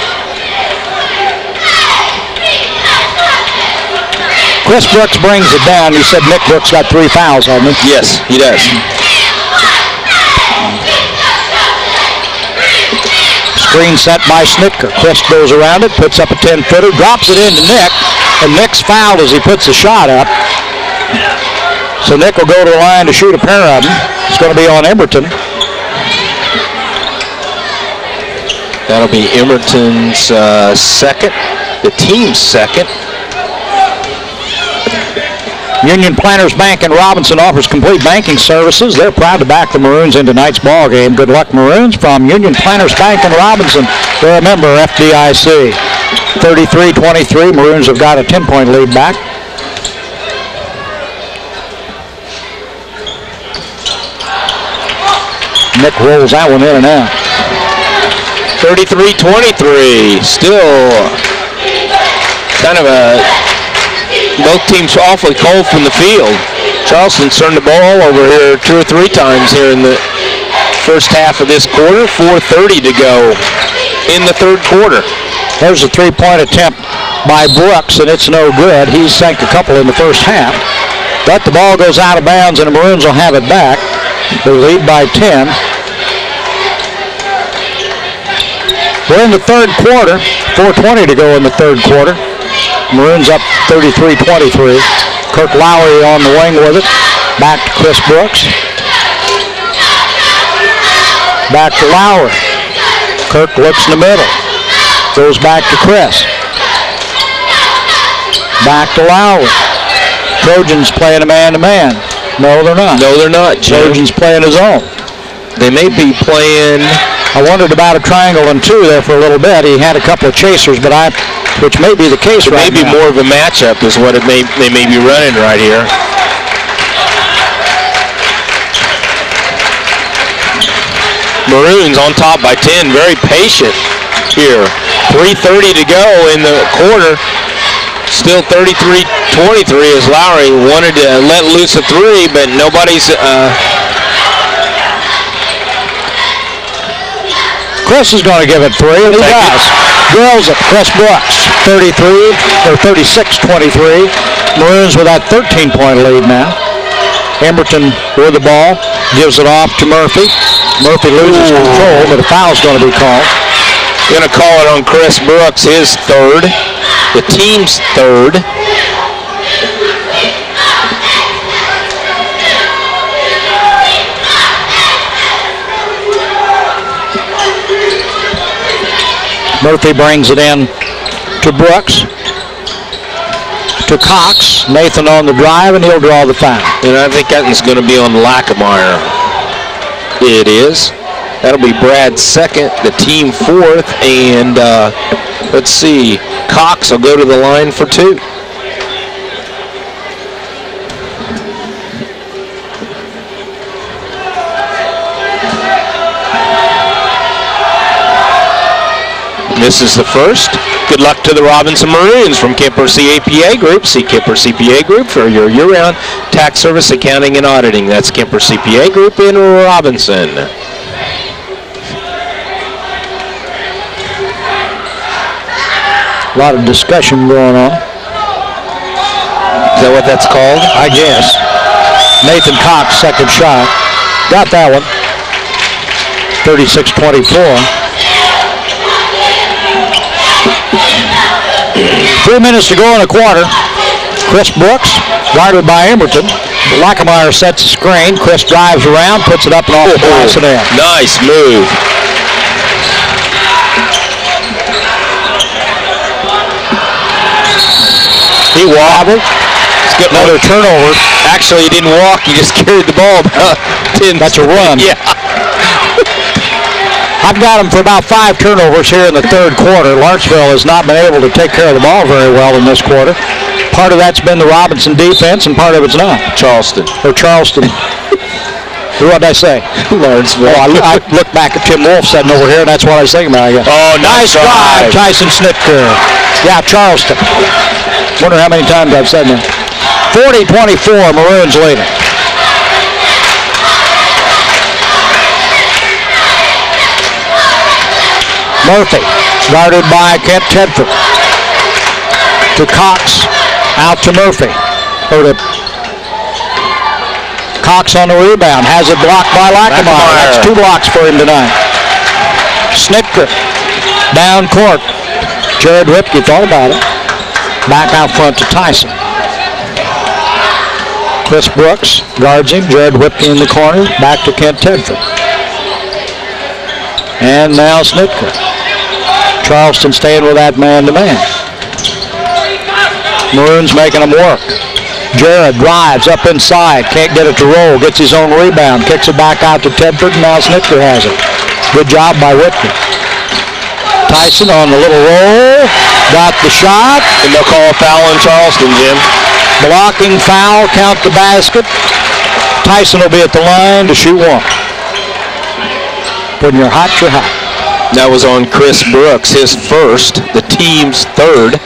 Chris Brooks brings it down. You said Nick Brooks got 3 fouls on me. Yes, he does. Screen set by Snitker. Chris goes around it, puts up a 10-footer, drops it into Nick, and Nick's fouled as he puts the shot up. So Nick will go to the line to shoot a pair of them. It's going to be on Emberton. That'll be Emberton's second, the team's second. Union Planters Bank in Robinson offers complete banking services. They're proud to back the Maroons in tonight's ball game. Good luck, Maroons, from Union Planters Bank in Robinson. They're a member FDIC. 33-23. Maroons have got a 10-point lead back. Nick rolls that one in and out. 33-23. Still kind of both teams awfully cold from the field. Charleston's turned the ball over here 2 or 3 times here in the first half of this quarter. 4:30 to go in the third quarter. There's a 3-point attempt by Brooks, and it's no good. He sank a couple in the first half. But the ball goes out of bounds, and the Maroons will have it back. They lead by 10. We're in the third quarter. 4:20 to go in the third quarter. Maroons up 33-23. Kirk Lowry on the wing with it. Back to Chris Brooks. Back to Lowry. Kirk looks in the middle. Goes back to Chris. Back to Lowry. Trojans playing a man-to-man. No, they're not. No, they're not, Jim. Trojans playing his own. They may be playing... I wondered about a triangle and two there for a little bit. He had a couple of chasers, but which may be the case right now. Maybe more of a matchup is what they may be running right here. Maroons on top by 10, very patient here. 3:30 to go in the quarter. Still 33-23 as Lowry wanted to let loose a three, but nobody's... Chris is going to give it three, and he does. Girls at Chris Brooks, 36-23. Maroons with that 13-point lead now. Emberton with the ball, gives it off to Murphy. Murphy loses control, but a foul's going to be called. Going to call it on Chris Brooks, his third. The team's third. Murphy brings it in to Brooks. To Cox. Nathan on the drive, and he'll draw the foul. And I think that one's going to be on Lackameyer. It is. That'll be Brad's second, the team fourth, and let's see, Cox will go to the line for two. Misses the first. Good luck to the Robinson Maroons from Kemper CPA Group. See Kemper CPA Group for your year-round tax service, accounting, and auditing. That's Kemper CPA Group in Robinson. A lot of discussion going on. Is that what that's called? I guess. Nathan Cox, second shot. Got that one. 36-24. 3 minutes to go in the quarter. Chris Brooks, guarded by Emberton. Lackameyer sets the screen. Chris drives around, puts it up and off the glass and in. Nice move. He wobbled. Another turnover. Actually, he didn't walk. He just carried the ball about 10. That's a run. Yeah. I've got him for about 5 turnovers here in the third quarter. Lawrenceville has not been able to take care of the ball very well in this quarter. Part of that's been the Robinson defense, and part of it's not. Charleston. Or Charleston. What did I say? Lawrenceville. Oh, I looked back at Tim Wolf sitting over here, and that's what I was thinking about. Oh, nice drive, Tyson Snitker. Yeah, Charleston. Wonder how many times I've said that. 40-24, Maroons leading. Murphy, guarded by Kent Tedford. To Cox, out to Murphy. Or to Cox on the rebound, has it blocked by Lackameyer. That's 2 blocks for him tonight. Snitker, down court. Jared Ripke thought about it. Back out front to Tyson. Chris Brooks guards him. Jared Whipke in the corner. Back to Kent Tedford. And now Snitker. Charleston staying with that man-to-man. Maroons making them work. Jared drives up inside. Can't get it to roll. Gets his own rebound. Kicks it back out to Tedford. And now Snitker has it. Good job by Whipke. Tyson on the little roll. Got the shot. And they'll call a foul on Charleston, Jim. Blocking foul. Count the basket. Tyson will be at the line to shoot one. When you're hot, you're hot. That was on Chris Brooks, his first, the team's third.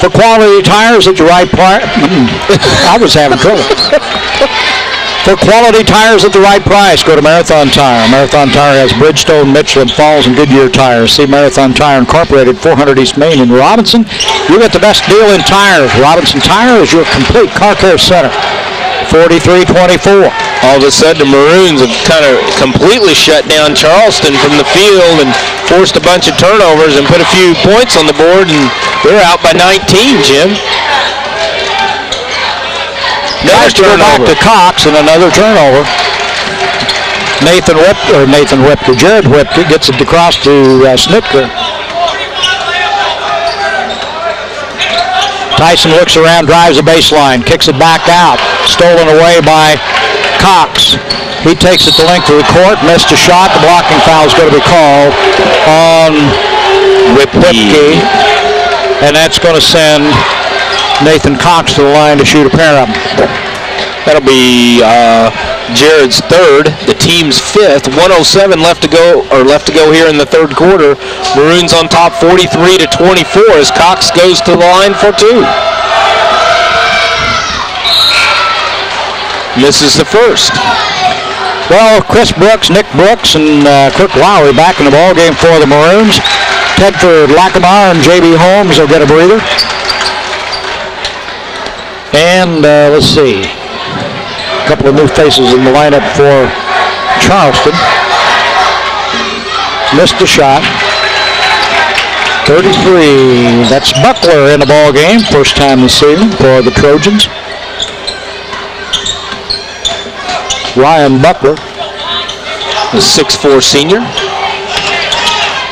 For quality tires at the right price. I was having trouble. For quality tires at the right price, go to Marathon Tire. Marathon Tire has Bridgestone, Michelin, Falls, and Goodyear tires. See Marathon Tire Incorporated, 400 East Main in Robinson. You get the best deal in tires. Robinson Tire is your complete car care center. 43-24. all of a sudden the Maroons have kind of completely shut down Charleston from the field and forced a bunch of turnovers and put a few points on the board, and they're out by 19, Jim. Another turnover. Back to Cox and another turnover. Jared Whipke gets it across to Snitker. Tyson looks around, drives the baseline, kicks it back out. Stolen away by Cox. He takes it the length of the court, missed a shot. The blocking foul is going to be called on Whipke. And that's going to send Nathan Cox to the line to shoot a pair of them. That'll be Jared's third, the team's fifth. 1:07 left to go here in the third quarter. Maroons on top 43-24 as Cox goes to the line for two. Misses the first. Well, Chris Brooks, Nick Brooks, and Kirk Lowry back in the ballgame for the Maroons. Tedford Lackamar and J.B. Holmes will get a breather. And let's see. A couple of new faces in the lineup for Charleston. Missed a shot. 33. That's Buckler in the ball game. First time this season for the Trojans. Ryan Buckler, the 6'4" senior.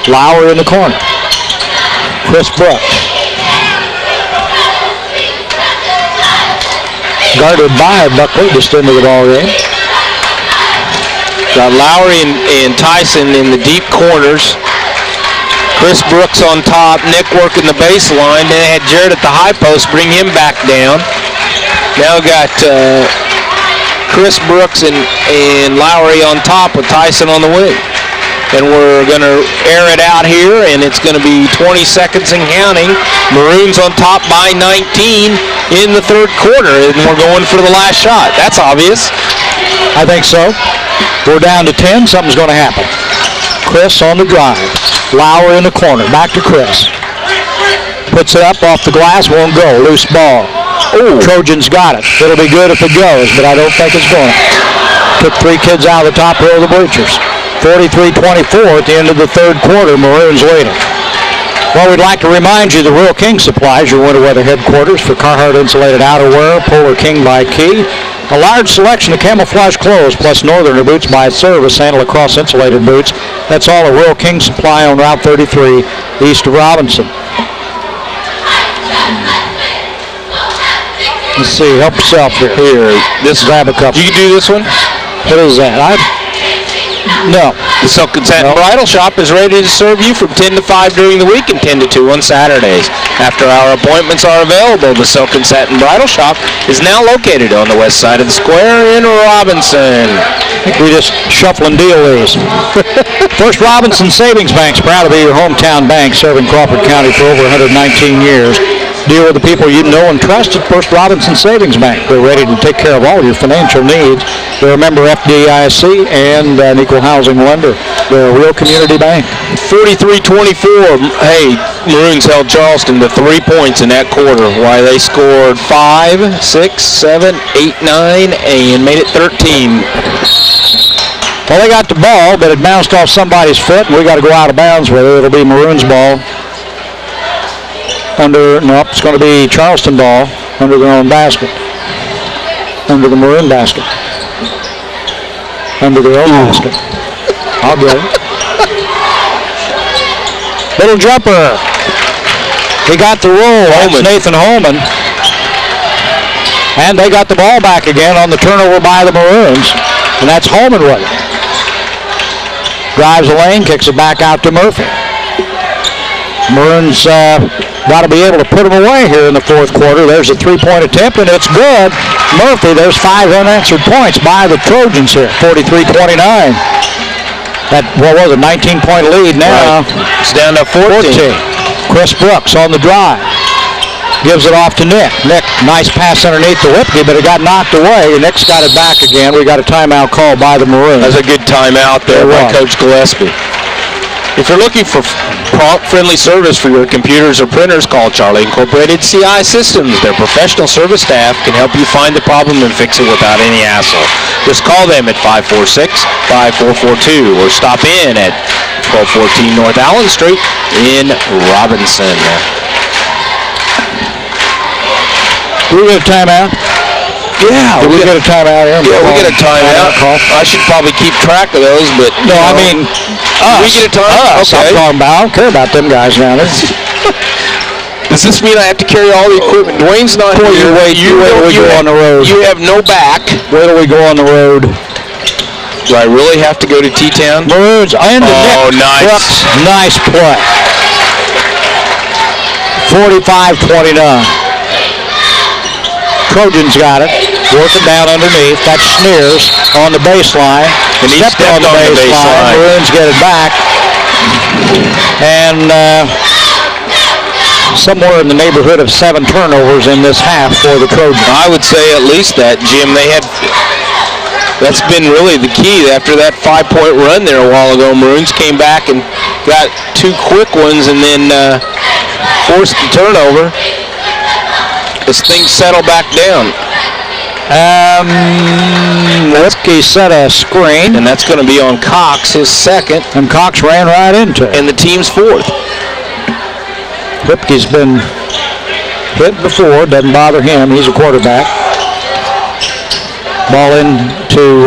Lauer in the corner. Chris Brooks. Guarded by Buckley, just into the ball game. Got Lowry and Tyson in the deep corners. Chris Brooks on top. Nick working the baseline. Then had Jared at the high post, bring him back down. Now got Chris Brooks and Lowry on top with Tyson on the wing. And we're going to air it out here, and it's going to be 20 seconds and counting. Maroons on top by 19 in the third quarter, and we're going for the last shot. That's obvious. I think so. We're down to 10. Something's going to happen. Chris on the drive. Lauer in the corner. Back to Chris. Puts it up off the glass. Won't go. Loose ball. Ooh. Trojans got it. It'll be good if it goes, but I don't think it's going to. Took three kids out of the top row of the bleachers. 43-24 at the end of the third quarter. Maroons leading. Well, we'd like to remind you the Rural King Supplies, your winter weather headquarters for Carhartt insulated outerwear, Polar King by Key. A large selection of camouflage clothes plus Northerner boots by Service and lacrosse insulated boots. That's all at Rural King Supply on Route 33 east of Robinson. Let's see, help yourself here. Grab a couple. You can do this one? What is that? No. The Silk and Satin Bridal Shop is ready to serve you from 10 to 5 during the week and 10 to 2 on Saturdays. After our appointments are available, the Silk and Satin Bridal Shop is now located on the west side of the square in Robinson. I think we just shuffle and deal these. First Robinson Savings Bank's proud to be your hometown bank, serving Crawford County for over 119 years. Deal with the people you know and trust at First Robinson Savings Bank. They're ready to take care of all your financial needs. They're a member FDIC and an equal housing lender. They're a real community bank. 43-24. Hey, Maroons held Charleston to 3 points in that quarter. Why they scored 5, 6, 7, 8, 9, and made it 13. Well, they got the ball, but it bounced off somebody's foot, and we got to go out of bounds with it. It'll be Maroons ball. It's going to be Charleston ball under their own basket. Under the Maroon basket. Under their own basket. I'll get it. Little jumper. He got the roll. That's Nathan Holman. And they got the ball back again on the turnover by the Maroons. And that's Holman with it. Drives the lane, kicks it back out to Murphy. Maroons got to be able to put them away here in the fourth quarter. There's a three-point attempt, and it's good. Murphy, there's 5 unanswered points by the Trojans here, 43-29. That, 19-point lead now. Right. It's down to 14. Chris Brooks on the drive. Gives it off to Nick. Nick, nice pass underneath the Whipke, but it got knocked away. Nick's got it back again. We got a timeout call by the Maroons. That's a good timeout there by Coach Gillespie. If you're looking for prompt, friendly service for your computers or printers, call Charlie Incorporated CI Systems. Their professional service staff can help you find the problem and fix it without any hassle. Just call them at 546-5442 or stop in at 1214 North Allen Street in Robinson. We get a timeout. Yeah, we get a timeout here? Yeah, we get a timeout. I should probably keep track of those, but no, I mean, we get a timeout. Okay. I'm talking about. I don't care about them guys now. Does this mean I have to carry all the equipment? Dwayne's not here. You wait till we go on the road. You have no back. Wait till we go on the road. Do I really have to go to T-Town? Maroons into Oh, Nick nice. Brooks. Nice play. 45-29. Trojans got it. Work it down underneath. That's Sneers on the baseline. And he stepped on the baseline. Maroons get it back. And somewhere in the neighborhood of 7 turnovers in this half for the Trojans. I would say at least that, Jim. That's been really the key. After that 5-point run there a while ago, Maroons came back and got 2 quick ones and then forced the turnover. As things settle back down. Lipke set a screen. And that's going to be on Cox, his second. And Cox ran right into it. And the team's fourth. Lipke's been hit before. Doesn't bother him. He's a quarterback. Ball into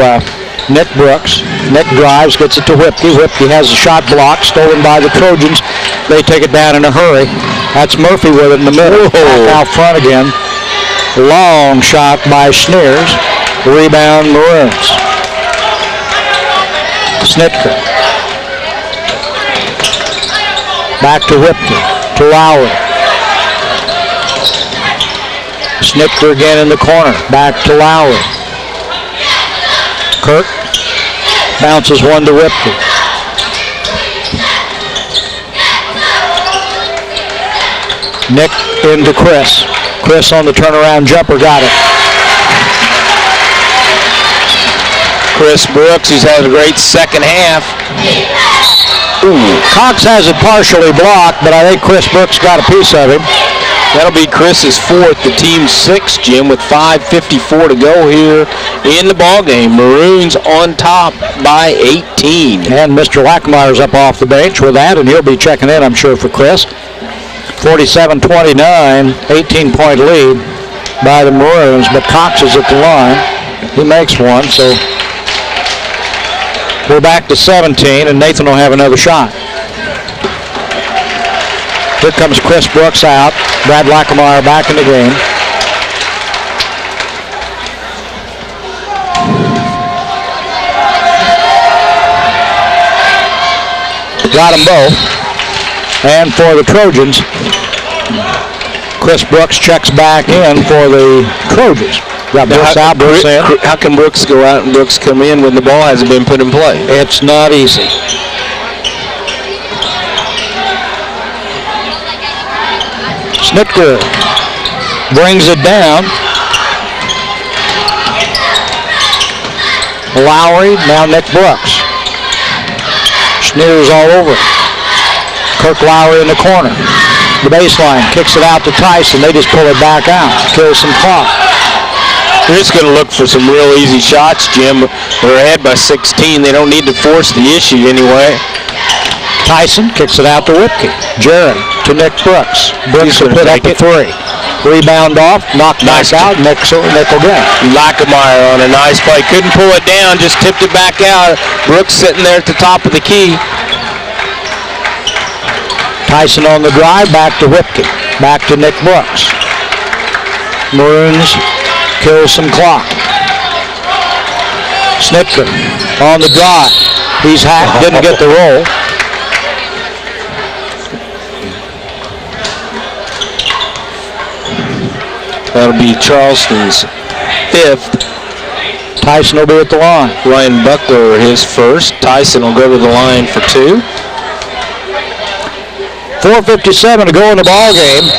Nick Brooks. Nick drives, gets it to Whipke. Whipke has a shot blocked, stolen by the Trojans. They take it down in a hurry. That's Murphy with it in the middle. Back out front again. Long shot by Sneers. Rebound Maroons. Snitker. Back to Whipke. To Lowry. Snitker again in the corner. Back to Lowry. Kirk bounces one to Whipke. Nick into Chris. Chris on the turnaround jumper, got it. Chris Brooks, who's had a great second half. Ooh. Cox has it partially blocked, but I think Chris Brooks got a piece of him. That'll be Chris's fourth, the team's sixth, Jim, with 5:54 to go here in the ballgame. Maroons on top by 18. And Mr. Lackmeyer's up off the bench with that, and he'll be checking in, I'm sure, for Chris. 47-29, 18-point lead by the Maroons, but Cox is at the line. He makes one, so we're back to 17, and Nathan will have another shot. Here comes Chris Brooks out. Brad Lackmeyer back in the game. Got them both. And for the Trojans, Chris Brooks checks back in for the Trojans. Got Brooks out, Brooks in. How can Brooks go out and Brooks come in when the ball hasn't been put in play? It's not easy. Snitker brings it down. Lowry, now Nick Brooks. Sneers all over. Kirk Lowry in the corner. The baseline, kicks it out to Tyson. They just pull it back out. Kills some clock. They're just going to look for some real easy shots, Jim. They're ahead by 16. They don't need to force the issue anyway. Tyson kicks it out to Whipke. Jared to Nick Brooks. Brooks will put up a 3. Rebound off, knocked back out, Nick will get it. Lackmeyer on a nice play. Couldn't pull it down, just tipped it back out. Brooks sitting there at the top of the key. Tyson on the drive, back to Whipke. Back to Nick Brooks. Maroons kill some clock. Snitker on the drive. He's hacked, didn't get the roll. That'll be Charleston's fifth. Tyson will be at the line. Ryan Buckler, his first. Tyson will go to the line for 2. 4:57 to go in the ball game.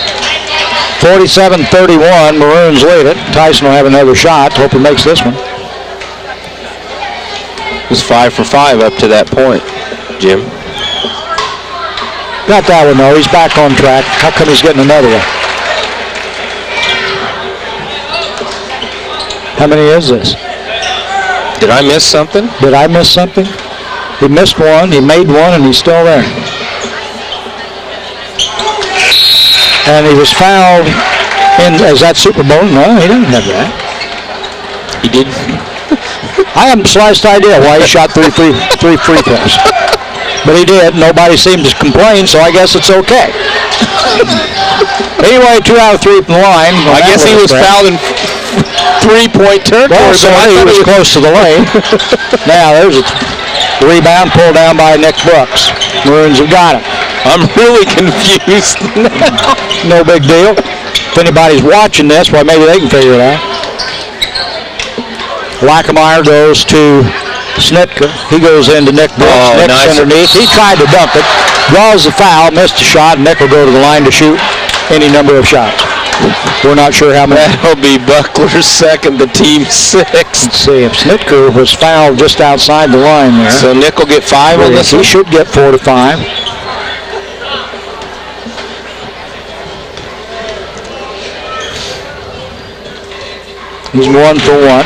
47-31, Maroons lead it. Tyson will have another shot. Hope he makes this one. It was 5 for 5 up to that point, Jim. Got that one, though. He's back on track. How come he's getting another one? How many is this? Did I miss something? Did I miss something? He missed one, he made one, and he's still there. And he was fouled in, is that Super Bowl? No, he didn't have that. He did. I haven't the slightest idea why he shot three free throws. But he did. Nobody seemed to complain, so I guess it's okay. Anyway, 2 out of 3 from the line. I guess he was fouled in three-point territory. Well, so he was close to the lane. Now, there's a rebound pulled down by Nick Brooks. Maroons have got it. I'm really confused now. No big deal. If anybody's watching this, well, maybe they can figure it out. Lackameyer goes to Snitka. He goes into Nick Brooks. Oh, Nick's nice. underneath. He tried to dump it. Draws the foul. Missed a shot. Nick will go to the line to shoot any number of shots. We're not sure how many. That'll be Buckler's second, the team's sixth. Let's see if Snitka was fouled just outside the line there. So Nick will get 5 on this He one? should get 4 to 5. He's 1 for 1.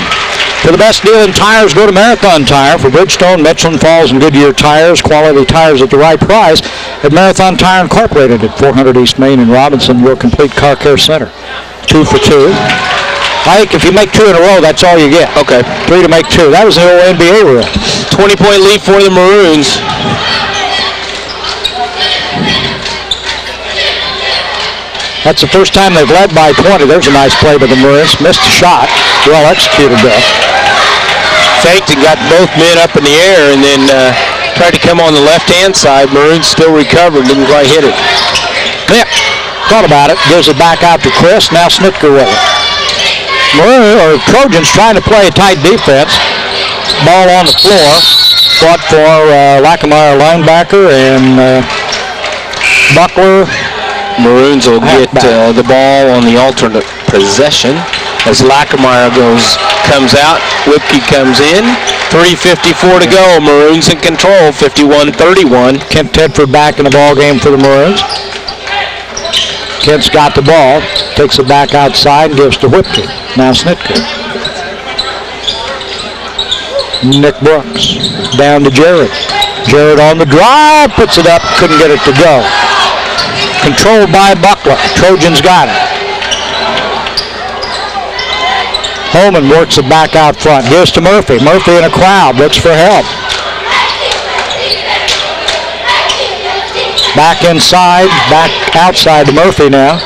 For the best deal in tires, go to Marathon Tire. For Bridgestone, Michelin Falls, and Goodyear tires, quality tires at the right price at Marathon Tire Incorporated at 400 East Main in Robinson, your complete car care center. 2 for 2. I think if you make 2 in a row, that's all you get. Okay. 3 to make 2. That was the old NBA rule. 20-point lead for the Maroons. That's the first time they've led by 20. There's a nice play by the Maroons. Missed a shot. Well executed though. Faked and got both men up in the air and then tried to come on the left-hand side. Maroons still recovered. Didn't quite hit it. Nick thought about it. Gives it back out to Chris. Now Snitka with it. Trojans trying to play a tight defense. Ball on the floor. Fought for Lackameyer linebacker and Buckler. Maroons will get the ball on the alternate possession as Lackameyer comes out. Whipke comes in. 3:54 to go. Maroons in control. 51-31. Kent Tedford back in the ball game for the Maroons. Kent's got the ball. Takes it back outside and gives to Whipke. Now Snitka. Nick Brooks down to Jared. Jared on the drive. Puts it up. Couldn't get it to go. Controlled by Buckler. Trojans got it. Holman works it back out front. Gives to Murphy. Murphy in a crowd. Looks for help. Back inside. Back outside to Murphy now.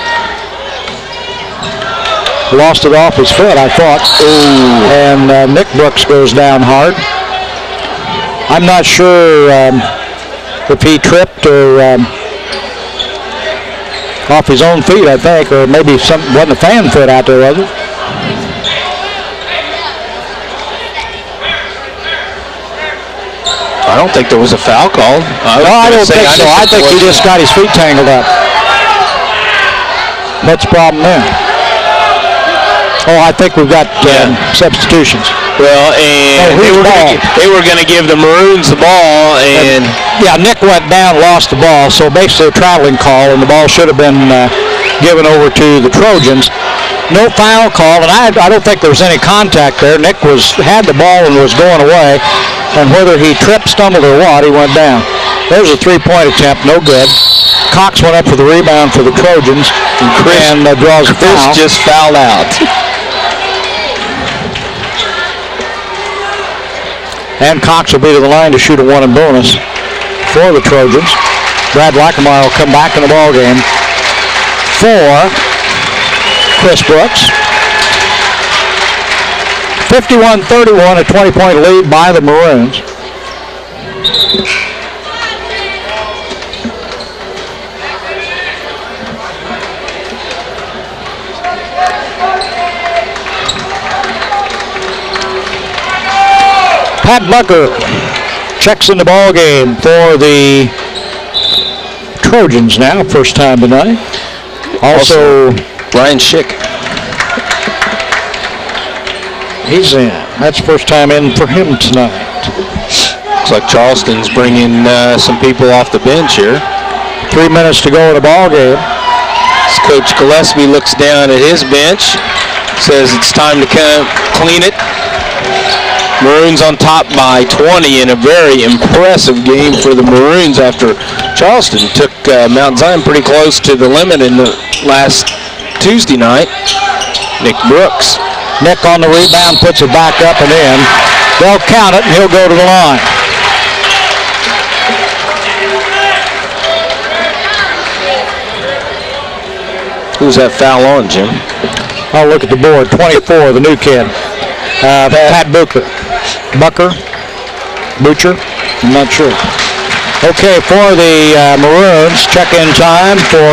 Lost it off his foot, I thought. Ooh. And Nick Brooks goes down hard. I'm not sure if he tripped or... off his own feet, I think, or maybe wasn't a fan foot out there, was it? I don't think there was a foul called. No, I don't think so. I think he just got his feet tangled up. What's the problem there? Oh, I think we've got substitutions. Well, and they were going to give the Maroons the ball, and Nick went down, lost the ball, so basically a traveling call, and the ball should have been given over to the Trojans. No foul call, and I don't think there was any contact there. Nick had the ball and was going away, and whether he tripped, stumbled, or what, he went down. There's a 3-point attempt, no good. Cox went up for the rebound for the Trojans, and draws a foul. Chris just fouled out. And Cox will be to the line to shoot a 1 and bonus for the Trojans. Brad Lackameyer will come back in the ball game for Chris Brooks. 51-31, a 20-point lead by the Maroons. Pat Bucker checks in the ball game for the Trojans now, first time tonight. Also Ryan Schick. He's in. That's first time in for him tonight. Looks like Charleston's bringing some people off the bench here. 3 minutes to go in the ball game. As Coach Gillespie looks down at his bench, says it's time to come clean it. Maroons on top by 20 in a very impressive game for the Maroons after Charleston took Mount Zion pretty close to the limit in the last Tuesday night. Nick Brooks. Nick on the rebound, puts it back up and in. They'll count it, and he'll go to the line. Who's that foul on, Jim? I'll look at the board. 24, the new kid. Pat Booker. Butcher? I'm not sure. Okay, for the Maroons, check-in time for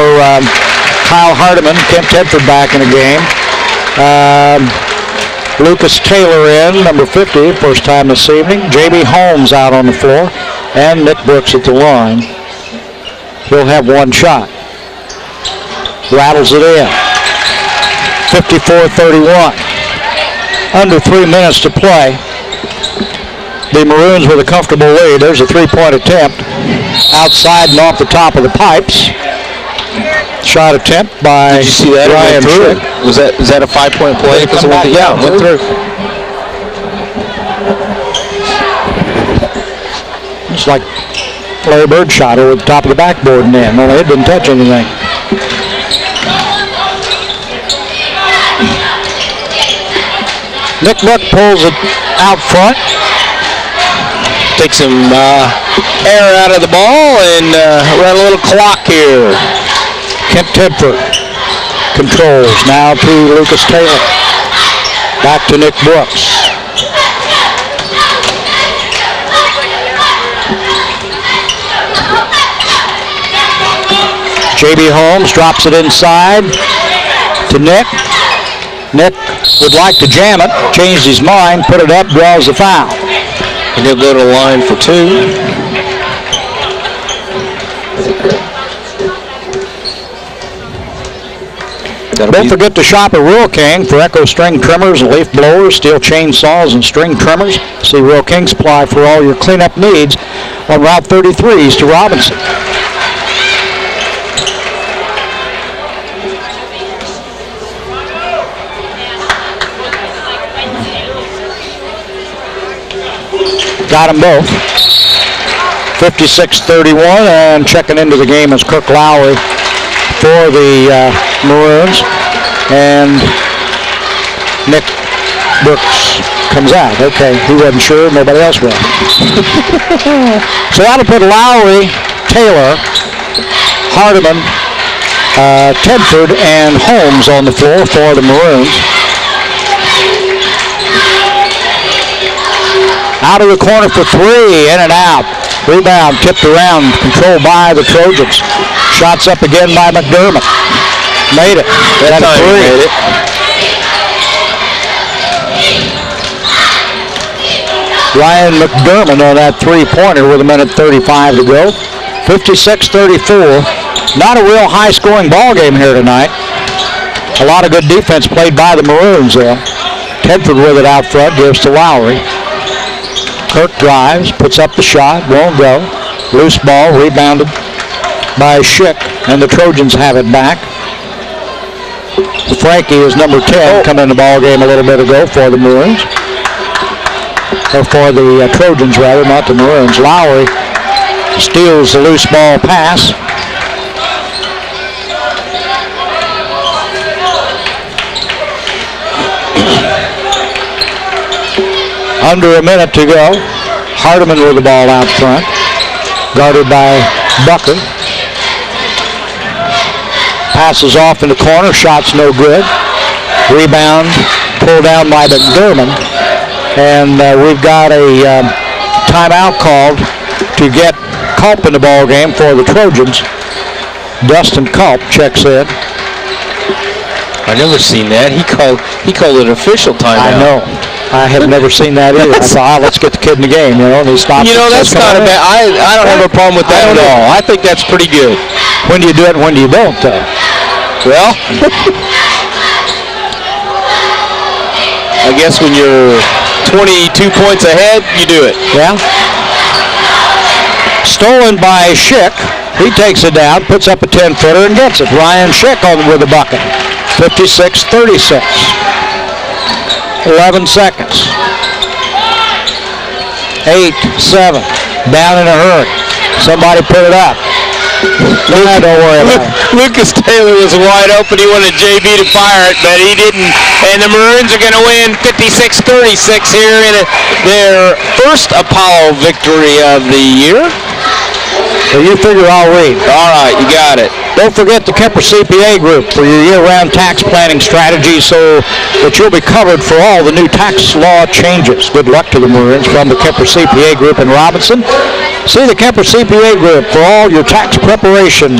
Kyle Hardiman. Kent Tedford back in the game. Lucas Taylor in, number 50, first time this evening. J.B. Holmes out on the floor. And Nick Brooks at the line. He'll have one shot. Rattles it in. 54-31. Under 3 minutes to play. The Maroons with a comfortable lead. There's a three-point attempt. Outside and off the top of the pipes. Shot attempt by Did you see that? Ryan Schick. Was that a 5-point play? Yeah, went through. It's like Larry Bird shot her with the top of the backboard and in. Only it didn't touch anything. Nick Buck pulls it out front. Takes some air out of the ball and run a little clock here. Kent Tedford controls. Now to Lucas Taylor. Back to Nick Brooks. J.B. Holmes drops it inside to Nick. Nick would like to jam it, changed his mind, put it up, draws the foul. And he'll go to the line for two. Don't forget to shop at Rural King for Echo string trimmers and leaf blowers, steel chainsaws, and string trimmers. See Rural King Supply for all your cleanup needs on Route 33 east of Robinson. Got them both. 56-31, and checking into the game is Kirk Lowry for the Maroons. And Nick Brooks comes out. Okay, he wasn't sure. Nobody else was. So that'll put Lowry, Taylor, Hardiman, Tedford, and Holmes on the floor for the Maroons. Out of the corner for three, in and out. Rebound tipped around, controlled by the Trojans. Shots up again by McDermott. Made it. That time he made it. Ryan McDermott on that three-pointer with 1:35 to go. 56-34. Not a real high-scoring ball game here tonight. A lot of good defense played by the Maroons there. Tedford with it out front, gives to Lowry. Kirk drives, puts up the shot, won't go. Loose ball, rebounded by Schick, and the Trojans have it back. Frankie is number 10, come in the ball game a little bit ago for the Maroons. Or for the Trojans, rather, not the Maroons. Lowry steals the loose ball pass. Under a minute to go. Hardiman with the ball out front. Guarded by Bucker. Passes off in the corner. Shot's no good. Rebound pulled down by McDermott. And we've got a timeout called to get Culp in the ball game for the Trojans. Dustin Culp checks in. I never seen that. He called it official timeout. I know. I have never seen that either. I thought, let's get the kid in the game, and he stopped. That's not a bad. I don't have a problem with that at all. I think that's pretty good. When do you do it and when do you don't? Well, I guess when you're 22 points ahead, you do it. Yeah. Stolen by Schick. He takes it down, puts up a 10-footer, and gets it. Ryan Schick on with the bucket. 56-36. 11 seconds. 8, 7. Down in a hurry. Somebody put it up. Don't worry about it. Lucas Taylor was wide open. He wanted JB to fire it, but he didn't. And the Maroons are going to win 56-36 here in their first Apollo victory of the year. So you figure I'll read. All right, you got it. Don't forget the Kemper CPA Group for your year-round tax planning strategy so that you'll be covered for all the new tax law changes. Good luck to the Maroons from the Kemper CPA Group in Robinson. See the Kemper CPA Group for all your tax preparation.